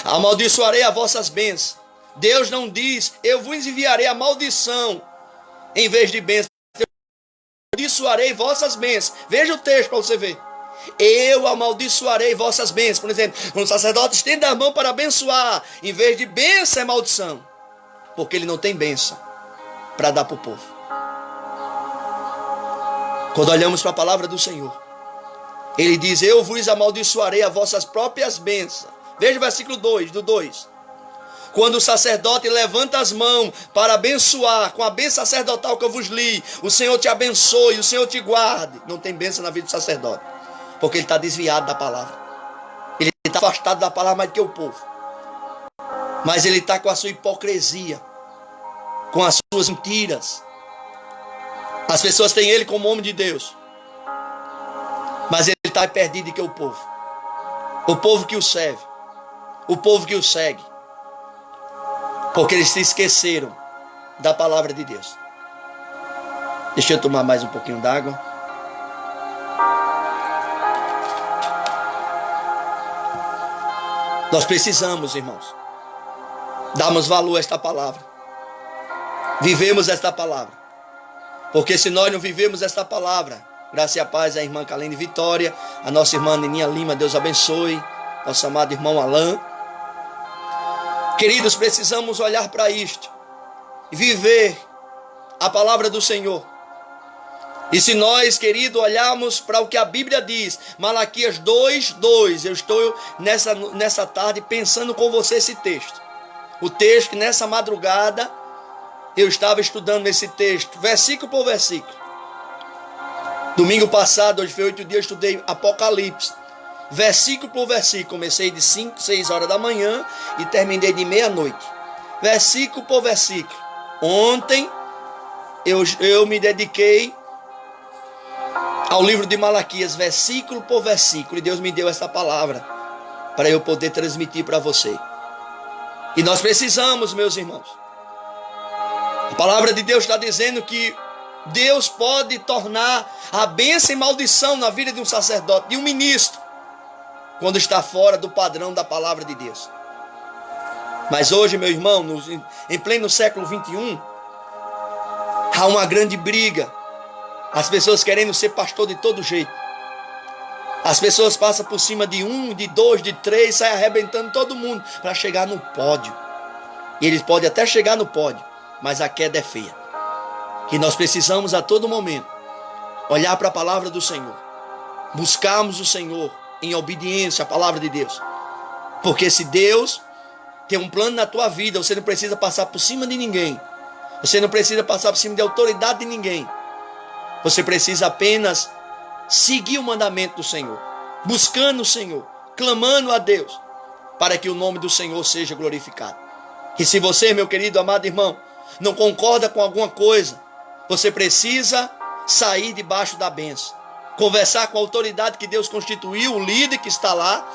Amaldiçoarei as vossas bênçãos. Deus não diz, eu vos enviarei a maldição em vez de bênção. Eu amaldiçoarei vossas bênçãos. Veja o texto para você ver. Eu amaldiçoarei vossas bênçãos. Por exemplo, quando o sacerdote estende a mão para abençoar, em vez de bênção é maldição. Porque ele não tem bênção para dar para o povo. Quando olhamos para a palavra do Senhor, ele diz, eu vos amaldiçoarei as vossas próprias bênçãos. Veja o versículo 2, do 2. Quando o sacerdote levanta as mãos para abençoar, com a bênção sacerdotal que eu vos li, o Senhor te abençoe, o Senhor te guarde. Não tem bênção na vida do sacerdote, porque ele está desviado da palavra. Ele está afastado da palavra mais do que o povo. Mas ele está com a sua hipocrisia, com as suas mentiras. As pessoas têm ele como homem de Deus, mas ele está perdido que o povo. O povo que o serve, o povo que o segue, porque eles se esqueceram da palavra de Deus. Deixa eu tomar mais um pouquinho d'água. Nós precisamos, irmãos, darmos valor a esta palavra, vivemos esta palavra. Porque se nós não vivemos esta palavra, graça e a paz à irmã Kalene Vitória, a nossa irmã Neninha Lima, Deus abençoe, nosso amado irmão Alain. Queridos, precisamos olhar para isto, viver a palavra do Senhor. E se nós, querido, olharmos para o que a Bíblia diz, Malaquias 2:2, eu estou nessa tarde pensando com você esse texto. O texto que nessa madrugada eu estava estudando esse texto, versículo por versículo. Domingo passado, hoje foi 8 dias, eu estudei Apocalipse, versículo por versículo. Comecei de 5, 6 horas da manhã e terminei de meia-noite. Versículo por versículo. Ontem eu me dediquei ao livro de Malaquias, versículo por versículo. E Deus me deu essa palavra para eu poder transmitir para você. E nós precisamos, meus irmãos. A palavra de Deus está dizendo que Deus pode tornar a bênção e maldição na vida de um sacerdote, de um ministro, quando está fora do padrão da palavra de Deus. Mas hoje, meu irmão, em pleno século 21, há uma grande briga. As pessoas querendo ser pastor de todo jeito. As pessoas passam por cima de 1, de 2, de 3, saem arrebentando todo mundo para chegar no pódio. E eles podem até chegar no pódio, mas a queda é feia. Que nós precisamos a todo momento olhar para a palavra do Senhor, buscarmos o Senhor em obediência à palavra de Deus. Porque se Deus tem um plano na tua vida, você não precisa passar por cima de ninguém. Você não precisa passar por cima de autoridade de ninguém. Você precisa apenas seguir o mandamento do Senhor, buscando o Senhor, clamando a Deus, para que o nome do Senhor seja glorificado. E se você, meu querido amado irmão, não concorda com alguma coisa, você precisa sair debaixo da bênção, conversar com a autoridade que Deus constituiu, o líder que está lá,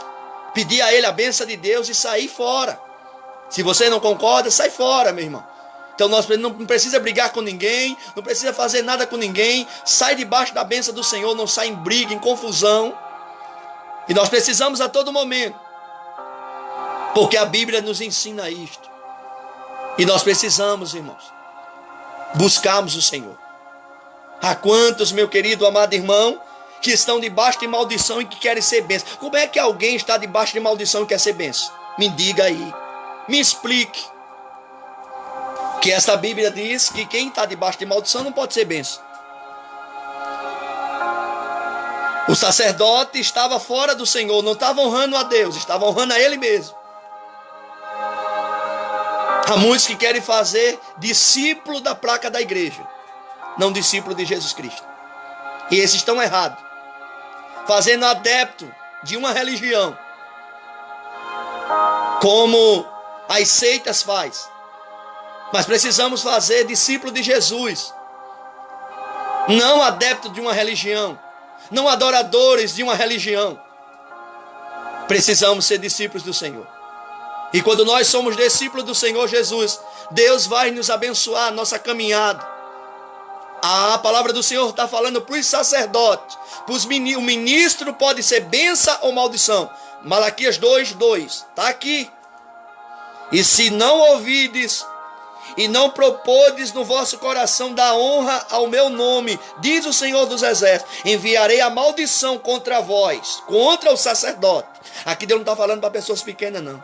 pedir a ele a bênção de Deus e sair fora. Se você não concorda, sai fora, meu irmão. Então nós não precisa brigar com ninguém, não precisa fazer nada com ninguém, sai debaixo da bênção do Senhor, não sai em briga, em confusão. E nós precisamos a todo momento, porque a Bíblia nos ensina isto. E nós precisamos, irmãos, buscarmos o Senhor. Há quantos, meu querido, amado irmão, que estão debaixo de maldição e que querem ser bênção? Como é que alguém está debaixo de maldição e quer ser bênção? Me diga aí, me explique. Que essa Bíblia diz que quem está debaixo de maldição não pode ser bênção. O sacerdote estava fora do Senhor, não estava honrando a Deus, estava honrando a ele mesmo. Há muitos que querem fazer discípulo da placa da igreja, não discípulo de Jesus Cristo. E esses estão errados. Fazendo adepto de uma religião, como as seitas faz. Mas precisamos fazer discípulo de Jesus, não adepto de uma religião, não adoradores de uma religião. Precisamos ser discípulos do Senhor. E quando nós somos discípulos do Senhor Jesus, Deus vai nos abençoar a nossa caminhada. A palavra do Senhor está falando para os sacerdotes, para os ministros. O ministro pode ser bênção ou maldição. Malaquias 2:2 está aqui. E se não ouvides e não propodes no vosso coração dar honra ao meu nome, diz o Senhor dos Exércitos, enviarei a maldição contra vós, contra o sacerdote. Aqui Deus não está falando para pessoas pequenas, não.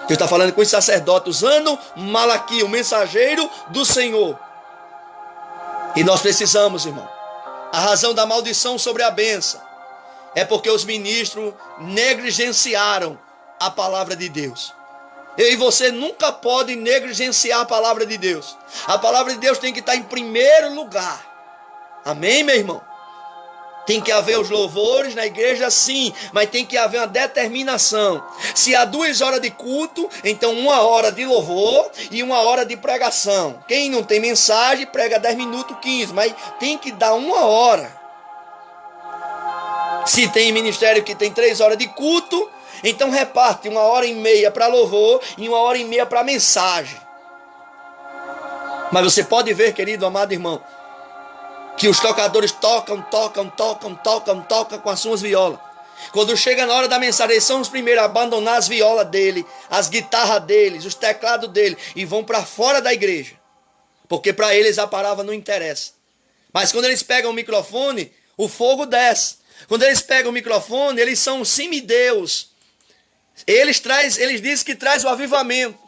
Deus está falando com os sacerdotes, usando Malaquias, o mensageiro do Senhor. E nós precisamos, irmão. A razão da maldição sobre a bênção é porque os ministros negligenciaram a palavra de Deus. Eu e você nunca podem negligenciar a palavra de Deus. A palavra de Deus tem que estar em primeiro lugar. Amém, meu irmão? Tem que haver os louvores na igreja, sim, mas tem que haver uma determinação. Se há 2 horas de culto, então 1 hora de louvor e 1 hora de pregação. Quem não tem mensagem, prega 10 minutos, 15, mas tem que dar 1 hora. Se tem ministério que tem 3 horas de culto, então reparte 1h30 para louvor e 1h30 para mensagem. Mas você pode ver, querido, amado irmão, que os tocadores tocam com as suas violas. Quando chega na hora da mensagem, eles são os primeiros a abandonar as violas dele, as guitarras deles, os teclados dele, e vão para fora da igreja. Porque para eles a palavra não interessa. Mas quando eles pegam o microfone, o fogo desce. Quando eles pegam o microfone, eles são semideus. Eles dizem que traz o avivamento.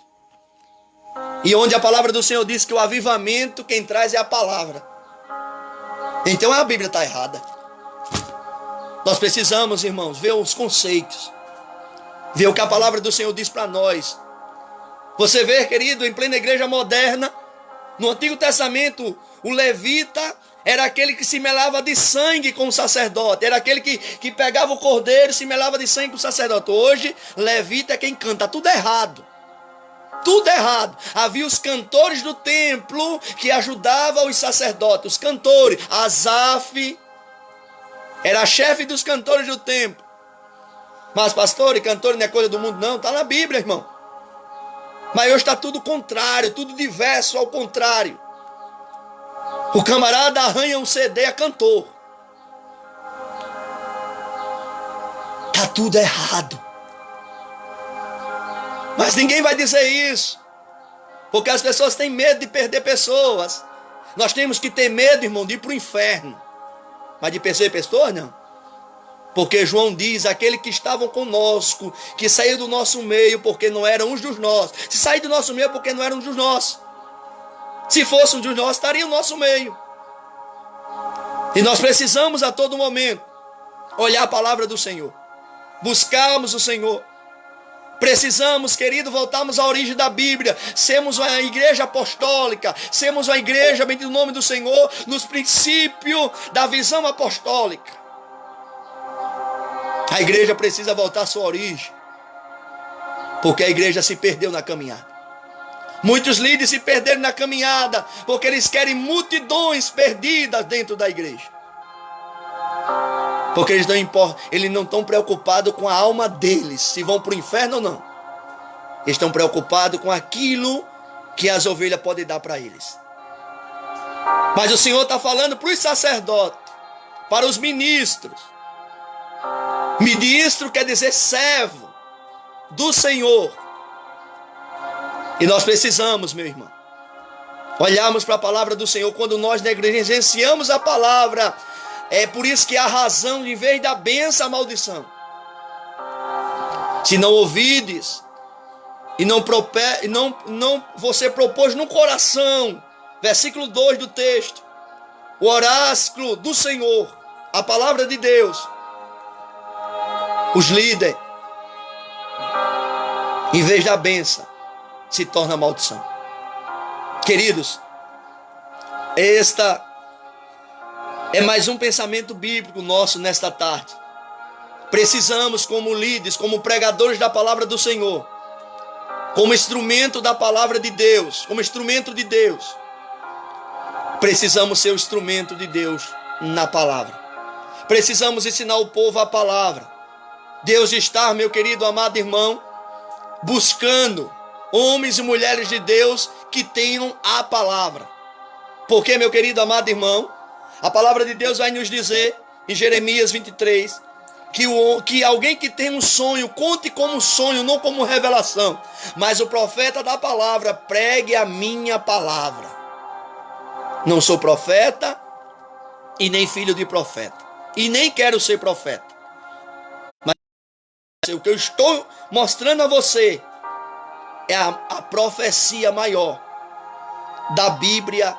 E onde a palavra do Senhor diz que o avivamento, quem traz é a palavra. Então a Bíblia está errada. Nós precisamos, irmãos, ver os conceitos, ver o que a palavra do Senhor diz para nós. Você vê, querido, em plena igreja moderna, no Antigo Testamento, o levita era aquele que se melava de sangue com o sacerdote, era aquele que pegava o cordeiro e se melava de sangue com o sacerdote. Hoje, levita é quem canta, tudo errado. Tudo errado. Havia os cantores do templo que ajudavam os sacerdotes, os cantores. Asaf era chefe dos cantores do templo. Mas pastor e cantor não é coisa do mundo, não. Está na Bíblia, irmão. Mas hoje está tudo contrário, tudo diverso ao contrário. O camarada arranha um CD a cantor. Está tudo errado. Mas ninguém vai dizer isso, porque as pessoas têm medo de perder pessoas. Nós temos que ter medo, irmão, de ir para o inferno. Mas de perder pessoas, não. Porque João diz, aquele que estavam conosco, que saiu do nosso meio porque não eram uns dos nossos. Se sair do nosso meio é porque não eram uns dos nossos. Se fosse um dos nossos, estaria no nosso meio. E nós precisamos a todo momento olhar a palavra do Senhor, buscarmos o Senhor. Precisamos, querido, voltarmos à origem da Bíblia, sermos uma igreja apostólica, sermos uma igreja, bendito o nome do Senhor, nos princípios da visão apostólica. A igreja precisa voltar à sua origem, porque a igreja se perdeu na caminhada. Muitos líderes se perderam na caminhada, porque eles querem multidões perdidas dentro da igreja. Porque eles não estão preocupados com a alma deles, se vão para o inferno ou não. Eles estão preocupados com aquilo que as ovelhas podem dar para eles. Mas o Senhor está falando para os sacerdotes, para os ministros. Ministro quer dizer servo do Senhor. E nós precisamos, meu irmão, olharmos para a palavra do Senhor. Quando nós negligenciamos a palavra, é por isso que há razão, em vez da bênção, a maldição. Se não ouvides, e não você propôs no coração, versículo 2 do texto, o oráculo do Senhor, a palavra de Deus, os líderes, em vez da bênção, se torna maldição. Queridos, esta é mais um pensamento bíblico nosso nesta tarde. Precisamos, como líderes, como pregadores da palavra do Senhor, como instrumento da palavra de Deus, como instrumento de Deus, precisamos ser o instrumento de Deus na palavra. Precisamos ensinar o povo a palavra. Deus está, meu querido amado irmão, buscando homens e mulheres de Deus que tenham a palavra. Porque, meu querido amado irmão, a palavra de Deus vai nos dizer em Jeremias 23 que alguém que tem um sonho, conte como sonho, não como revelação. Mas o profeta da palavra pregue a minha palavra. Não sou profeta e nem filho de profeta. E nem quero ser profeta. Mas o que eu estou mostrando a você é a profecia maior da Bíblia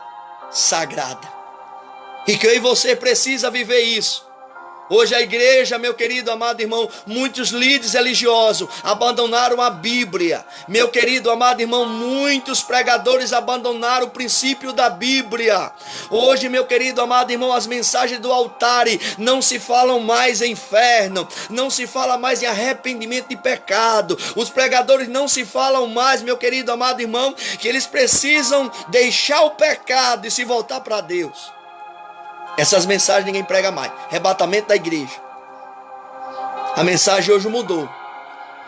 Sagrada. E que eu e você precisa viver isso. Hoje a igreja, meu querido amado irmão, muitos líderes religiosos abandonaram a Bíblia. Meu querido amado irmão, muitos pregadores abandonaram o princípio da Bíblia. Hoje, meu querido amado irmão, as mensagens do altar não se falam mais em inferno, não se fala mais em arrependimento de pecado. Os pregadores não se falam mais, meu querido amado irmão, que eles precisam deixar o pecado e se voltar para Deus. Essas mensagens ninguém prega mais. Arrebatamento da igreja. A mensagem hoje mudou.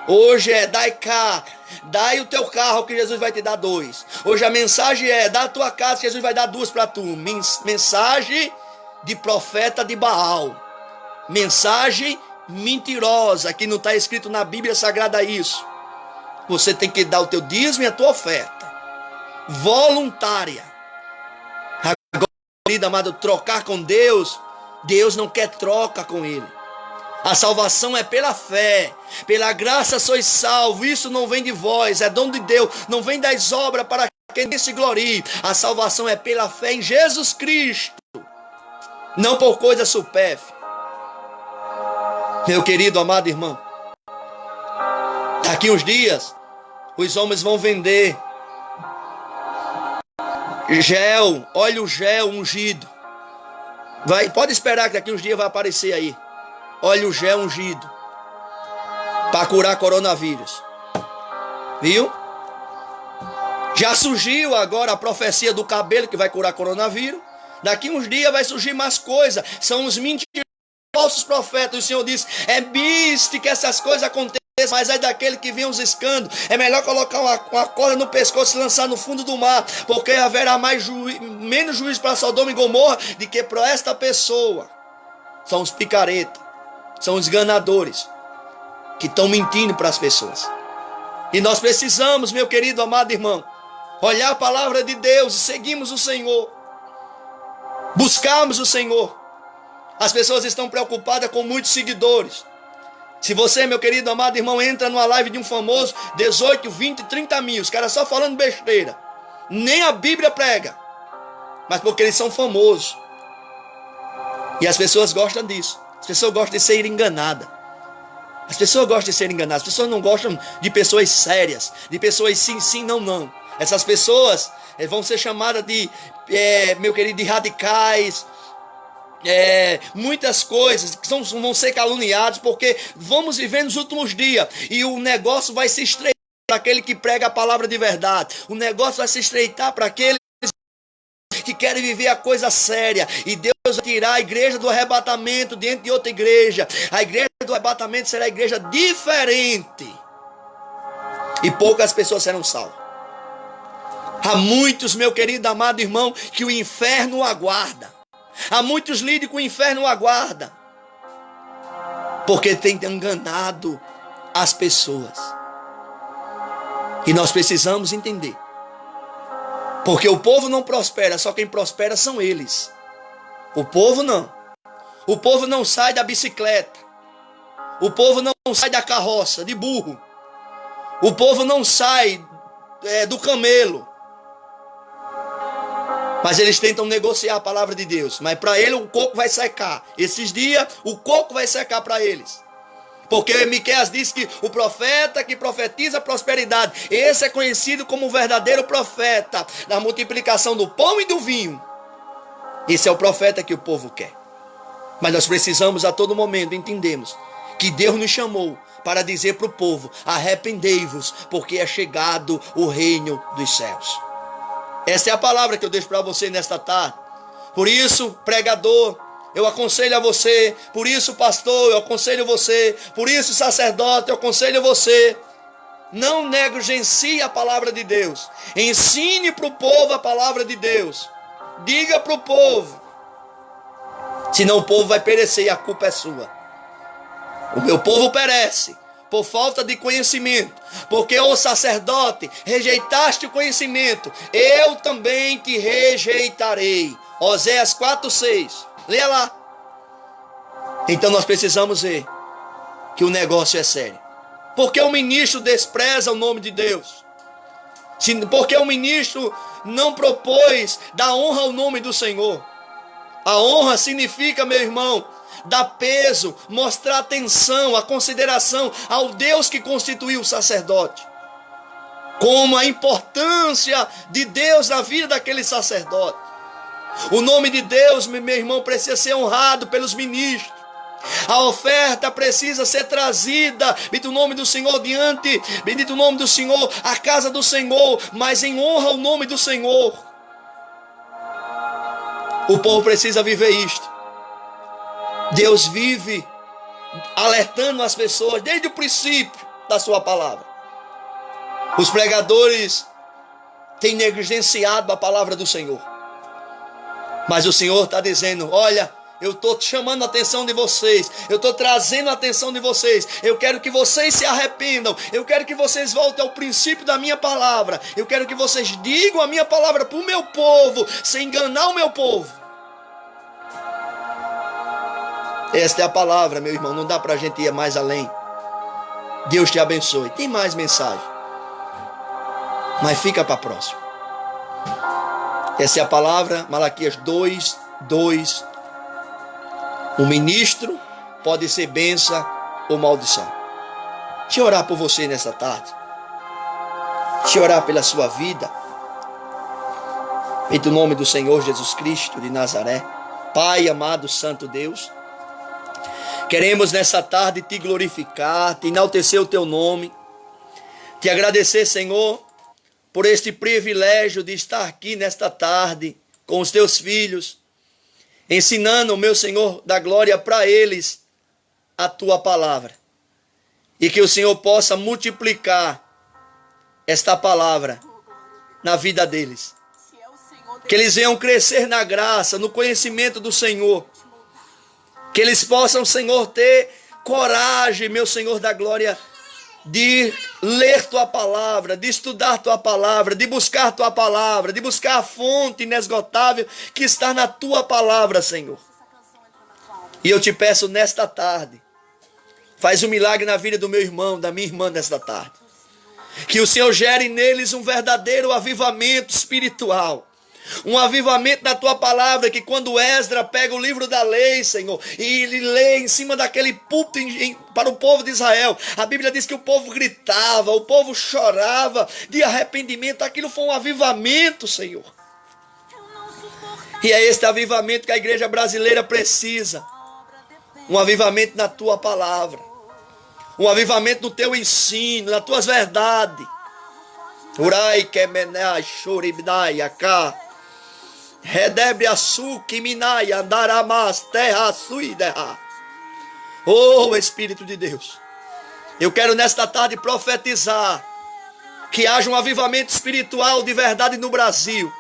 Hoje é dai o teu carro que Jesus vai te dar 2. Hoje a mensagem é dá a tua casa que Jesus vai dar 2 para tu. Mensagem de profeta de Baal. Mensagem mentirosa que não está escrito na Bíblia Sagrada isso. Você tem que dar o teu dízimo e a tua oferta voluntária. Querido amado, trocar com Deus, Deus não quer troca com Ele. A salvação é pela fé, pela graça sois salvos. Isso não vem de vós, é dom de Deus, não vem das obras para quem se glorie. A salvação é pela fé em Jesus Cristo, não por coisa supérflua. Meu querido amado irmão, daqui uns dias os homens vão vender gel, óleo gel ungido. Pode esperar que daqui uns dias vai aparecer aí. Óleo gel ungido para curar coronavírus. Viu? Já surgiu agora a profecia do cabelo que vai curar coronavírus. Daqui uns dias vai surgir mais coisas. São os mentirosos, falsos profetas. O Senhor diz: é biste que essas coisas aconteçam. Mas é daquele que vem os escândalos. É melhor colocar uma corda no pescoço e lançar no fundo do mar, porque haverá menos juízo para Sodoma e Gomorra do que para esta pessoa. São os picaretas, são os enganadores que estão mentindo para as pessoas. E nós precisamos, meu querido amado irmão, olhar a palavra de Deus e seguirmos o Senhor, buscarmos o Senhor. As pessoas estão preocupadas com muitos seguidores. Se você, meu querido amado irmão, entra numa live de um famoso, 18, 20, 30 mil, os caras só falando besteira. Nem a Bíblia prega. Mas porque eles são famosos. E as pessoas gostam disso. As pessoas gostam de ser enganadas. As pessoas gostam de ser enganadas. As pessoas não gostam de pessoas sérias. De pessoas sim, sim, não, não. Essas pessoas vão ser chamadas de, meu querido, de radicais. Muitas coisas que vão ser caluniados, porque vamos viver nos últimos dias e o negócio vai se estreitar para aquele que prega a palavra de verdade. O negócio vai se estreitar para aqueles que querem viver a coisa séria, e Deus vai tirar a igreja do arrebatamento diante de outra igreja. A igreja do arrebatamento será a igreja diferente e poucas pessoas serão salvas. Há muitos, meu querido amado irmão, que o inferno aguarda. Há muitos líderes que o inferno aguarda, porque tem enganado as pessoas. E nós precisamos entender Porque o povo não prospera, só quem prospera são eles. O povo não. O povo não sai da bicicleta. O povo não sai da carroça, de burro. O povo não sai do camelo. Mas eles tentam negociar a palavra de Deus. Mas para ele o coco vai secar. Esses dias o coco vai secar para eles. Porque Miqueias diz que o profeta que profetiza prosperidade, esse é conhecido como o verdadeiro profeta da multiplicação do pão e do vinho. Esse é o profeta que o povo quer. Mas nós precisamos a todo momento entendermos que Deus nos chamou para dizer para o povo: arrependei-vos, porque é chegado o reino dos céus. Essa é a palavra que eu deixo para você nesta tarde. Por isso, pregador, eu aconselho a você. Por isso, pastor, eu aconselho você. Por isso, sacerdote, eu aconselho você. Não negligencie a palavra de Deus. Ensine para o povo a palavra de Deus. Diga para o povo. Senão o povo vai perecer e a culpa é sua. O meu povo perece por falta de conhecimento. Porque, ô sacerdote, rejeitaste o conhecimento, eu também te rejeitarei. Oséias 4:6. Leia lá. Então nós precisamos ver que o negócio é sério. Porque o ministro despreza o nome de Deus. Porque o ministro não propôs dar honra ao nome do Senhor. A honra significa, meu irmão, dar peso, mostrar atenção, a consideração ao Deus que constituiu o sacerdote. Como a importância de Deus na vida daquele sacerdote. O nome de Deus, meu irmão, precisa ser honrado pelos ministros. A oferta precisa ser trazida, bendito o nome do Senhor, bendito o nome do Senhor, a casa do Senhor, mas em honra ao nome do Senhor. O povo precisa viver isto. Deus vive alertando as pessoas desde o princípio da sua palavra. Os pregadores têm negligenciado a palavra do Senhor. Mas o Senhor está dizendo: olha, eu estou chamando a atenção de vocês. Eu estou trazendo a atenção de vocês. Eu quero que vocês se arrependam. Eu quero que vocês voltem ao princípio da minha palavra. Eu quero que vocês digam a minha palavra para o meu povo, sem enganar o meu povo. Esta é a palavra, meu irmão. Não dá para a gente ir mais além. Deus te abençoe. Tem mais mensagem, mas fica para a próxima. Essa é a palavra, Malaquias 2:2. O ministro pode ser bênção ou maldição. Deixa eu orar por você nessa tarde. Deixa eu orar pela sua vida. Em nome do Senhor Jesus Cristo de Nazaré. Pai amado, santo Deus, queremos nessa tarde te glorificar, te enaltecer o teu nome, te agradecer, Senhor, por este privilégio de estar aqui nesta tarde com os teus filhos, ensinando, meu Senhor da glória, para eles a tua palavra. E que o Senhor possa multiplicar esta palavra na vida deles. Que eles venham crescer na graça, no conhecimento do Senhor. Que eles possam, Senhor, ter coragem, meu Senhor da glória, de ler tua palavra, de estudar tua palavra, de buscar tua palavra, de buscar a fonte inesgotável que está na tua palavra, Senhor. E eu te peço nesta tarde, faz um milagre na vida do meu irmão, da minha irmã nesta tarde. Que o Senhor gere neles um verdadeiro avivamento espiritual. Um avivamento da tua palavra, que quando Esdras pega o livro da lei, Senhor, e ele lê em cima daquele púlpito para o povo de Israel, a Bíblia diz que o povo gritava, o povo chorava de arrependimento. Aquilo foi um avivamento, Senhor. E é este avivamento que a igreja brasileira precisa. Um avivamento na tua palavra, um avivamento no teu ensino, nas tuas verdades. Urai kemenai shuribnai aká. Redebre açúcar, minai, andaramas, terra, suiderra. Oh, Espírito de Deus, eu quero nesta tarde profetizar que haja um avivamento espiritual de verdade no Brasil.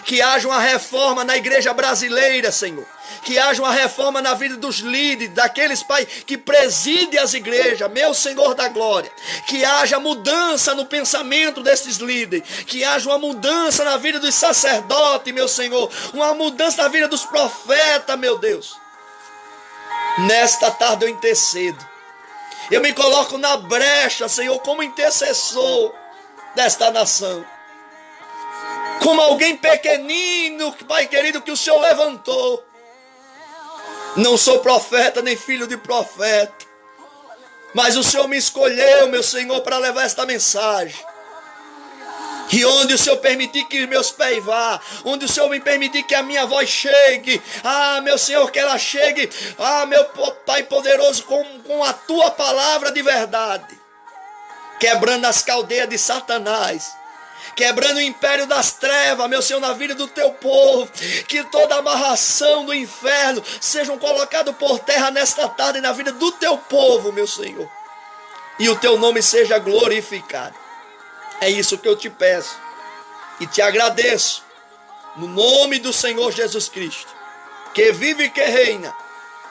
Que haja uma reforma na igreja brasileira, Senhor. Que haja uma reforma na vida dos líderes, daqueles, Pai, que presidem as igrejas, meu Senhor da glória. Que haja mudança no pensamento desses líderes. Que haja uma mudança na vida dos sacerdotes, meu Senhor. Uma mudança na vida dos profetas, meu Deus. Nesta tarde eu intercedo. Eu me coloco na brecha, Senhor, como intercessor desta nação. Como alguém pequenino, Pai querido, que o Senhor levantou. Não sou profeta, nem filho de profeta. Mas o Senhor me escolheu, meu Senhor, para levar esta mensagem. E onde o Senhor permitir que meus pés vá, onde o Senhor me permitir que a minha voz chegue, meu Senhor, que ela chegue, meu Pai poderoso, com a tua palavra de verdade, quebrando as caldeias de Satanás, quebrando o império das trevas, meu Senhor, na vida do teu povo, que toda amarração do inferno sejam colocadas por terra nesta tarde na vida do teu povo, meu Senhor, e o teu nome seja glorificado. É isso que eu te peço e te agradeço, no nome do Senhor Jesus Cristo, que vive e que reina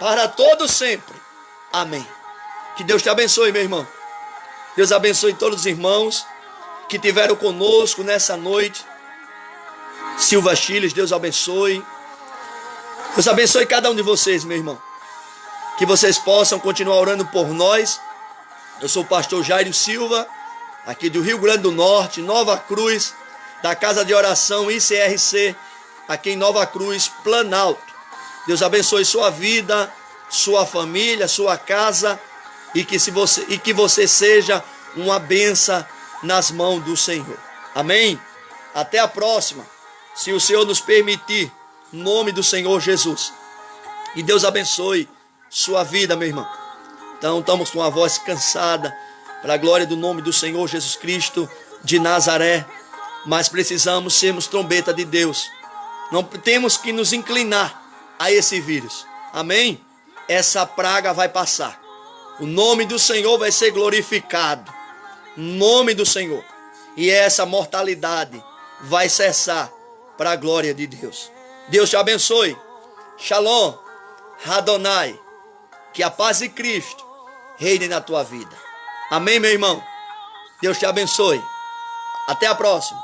para todo sempre. Amém. Que Deus te abençoe, meu irmão. Deus abençoe todos os irmãos que tiveram conosco nessa noite. Silva Chiles, Deus abençoe. Deus abençoe cada um de vocês, meu irmão. Que vocês possam continuar orando por nós. Eu sou o pastor Jairo Silva, aqui do Rio Grande do Norte, Nova Cruz, da Casa de Oração ICRC, aqui em Nova Cruz, Planalto. Deus abençoe sua vida, sua família, sua casa, e que você seja uma bênção nas mãos do Senhor. Amém? Até a próxima, se o Senhor nos permitir, em nome do Senhor Jesus. E Deus abençoe sua vida, meu irmão. Então, estamos com a voz cansada, para a glória do nome do Senhor Jesus Cristo de Nazaré, mas precisamos sermos trombeta de Deus. Não temos que nos inclinar a esse vírus. Amém? Essa praga vai passar. O nome do Senhor vai ser glorificado. O nome do Senhor. E essa mortalidade vai cessar para a glória de Deus. Deus te abençoe. Shalom. Adonai. Que a paz de Cristo reine na tua vida. Amém, meu irmão? Deus te abençoe. Até a próxima.